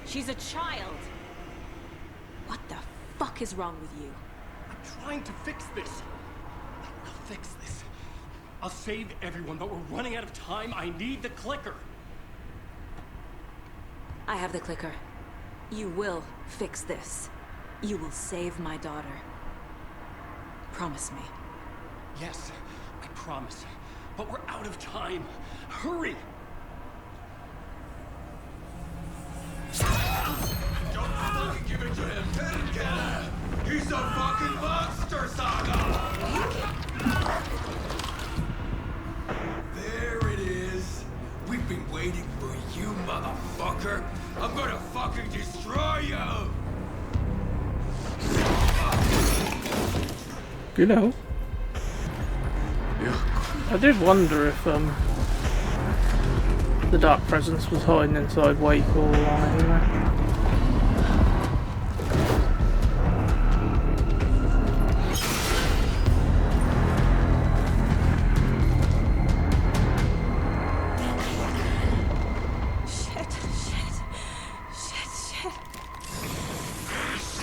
She's a child. What the fuck is wrong with you? I'm trying to fix this. I'll fix this. I'll save everyone, but we're running out of time. I need the clicker. I have the clicker. You will fix this. You will save my daughter. Promise me. Yes, I promise. But we're out of time. Hurry! Don't fucking give it to him! Let him get him! He's a fucking monster, Saga! There it is! We've been waiting for you, motherfucker! I'm gonna fucking destroy you! You know. Yeah. I did wonder if the Dark Presence was hiding inside Wake all along anyway.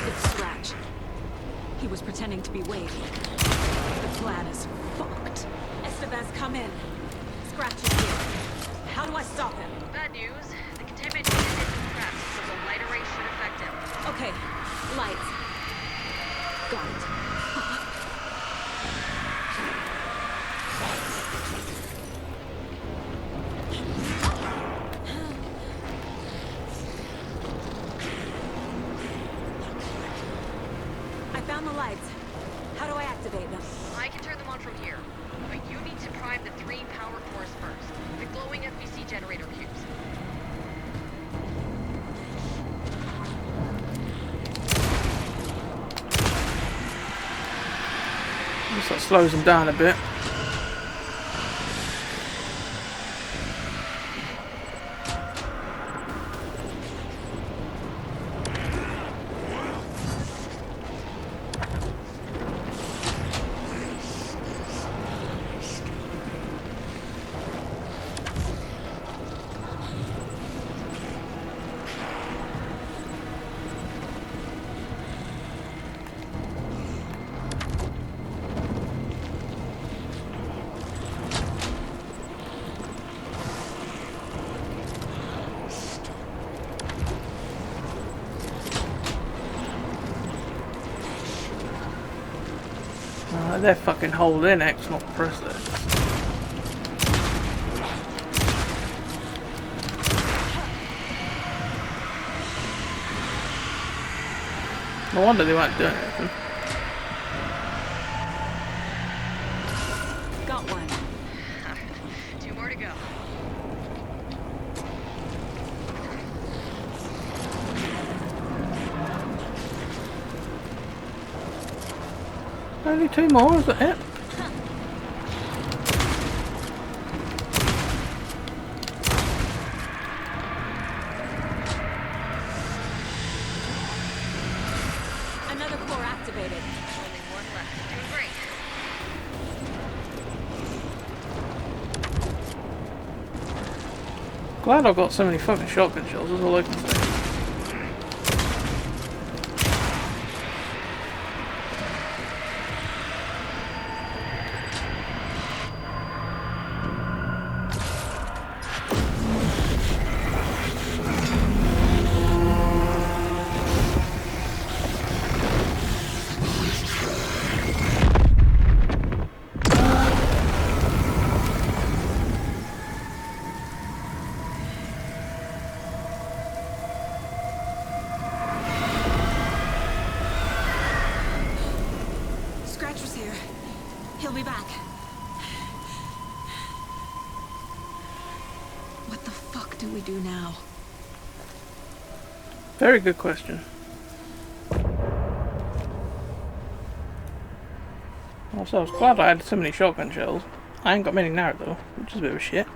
It's Scratch. He was pretending to be Wade. The plan is fucked. Estevez, come in. Scratch is here. How do I stop him? Bad news. The containment unit is compressed, so the lighter ray should affect him. Okay, lights. Got it. I found the lights. How do I activate them? I can turn them on from here, but you need to prime the 3 power cores first. The glowing FBC generator cubes. Just that slows them down a bit. they're fucking holding X, not press X. No wonder they weren't doing anything. Got one. 2 more to go. Only 2 more, is that it? Another core activated. Only 1 left. Doing great. Glad I've got so many fucking shotgun shells, that's all I can say. Scratcher's here. He'll be back. What the fuck do we do now? Very good question. Also, I was glad I had so many shotgun shells. I ain't got many now though, which is a bit of a shit.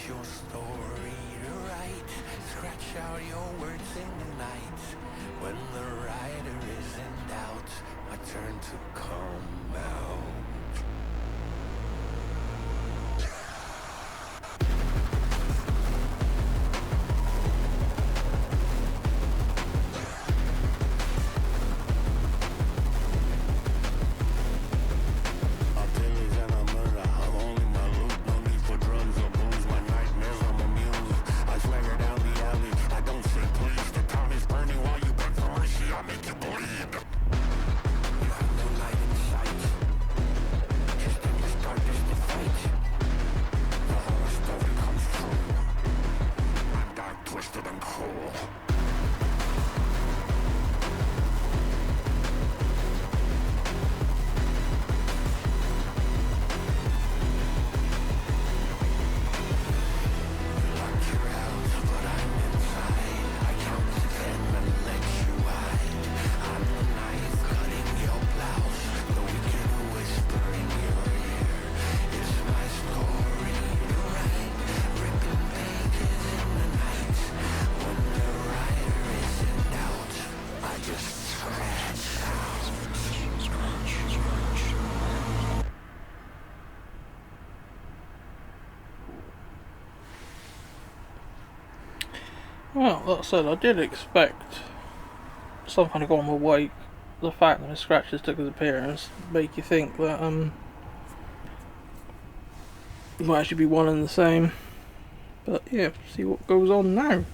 Your story to write. Scratch out your words in the night. When the writer is in doubt, my turn to come out. Well, that said, I did expect something to go on my wake. The fact that my scratches took his appearance make you think that it might actually be one and the same. But yeah, see what goes on now.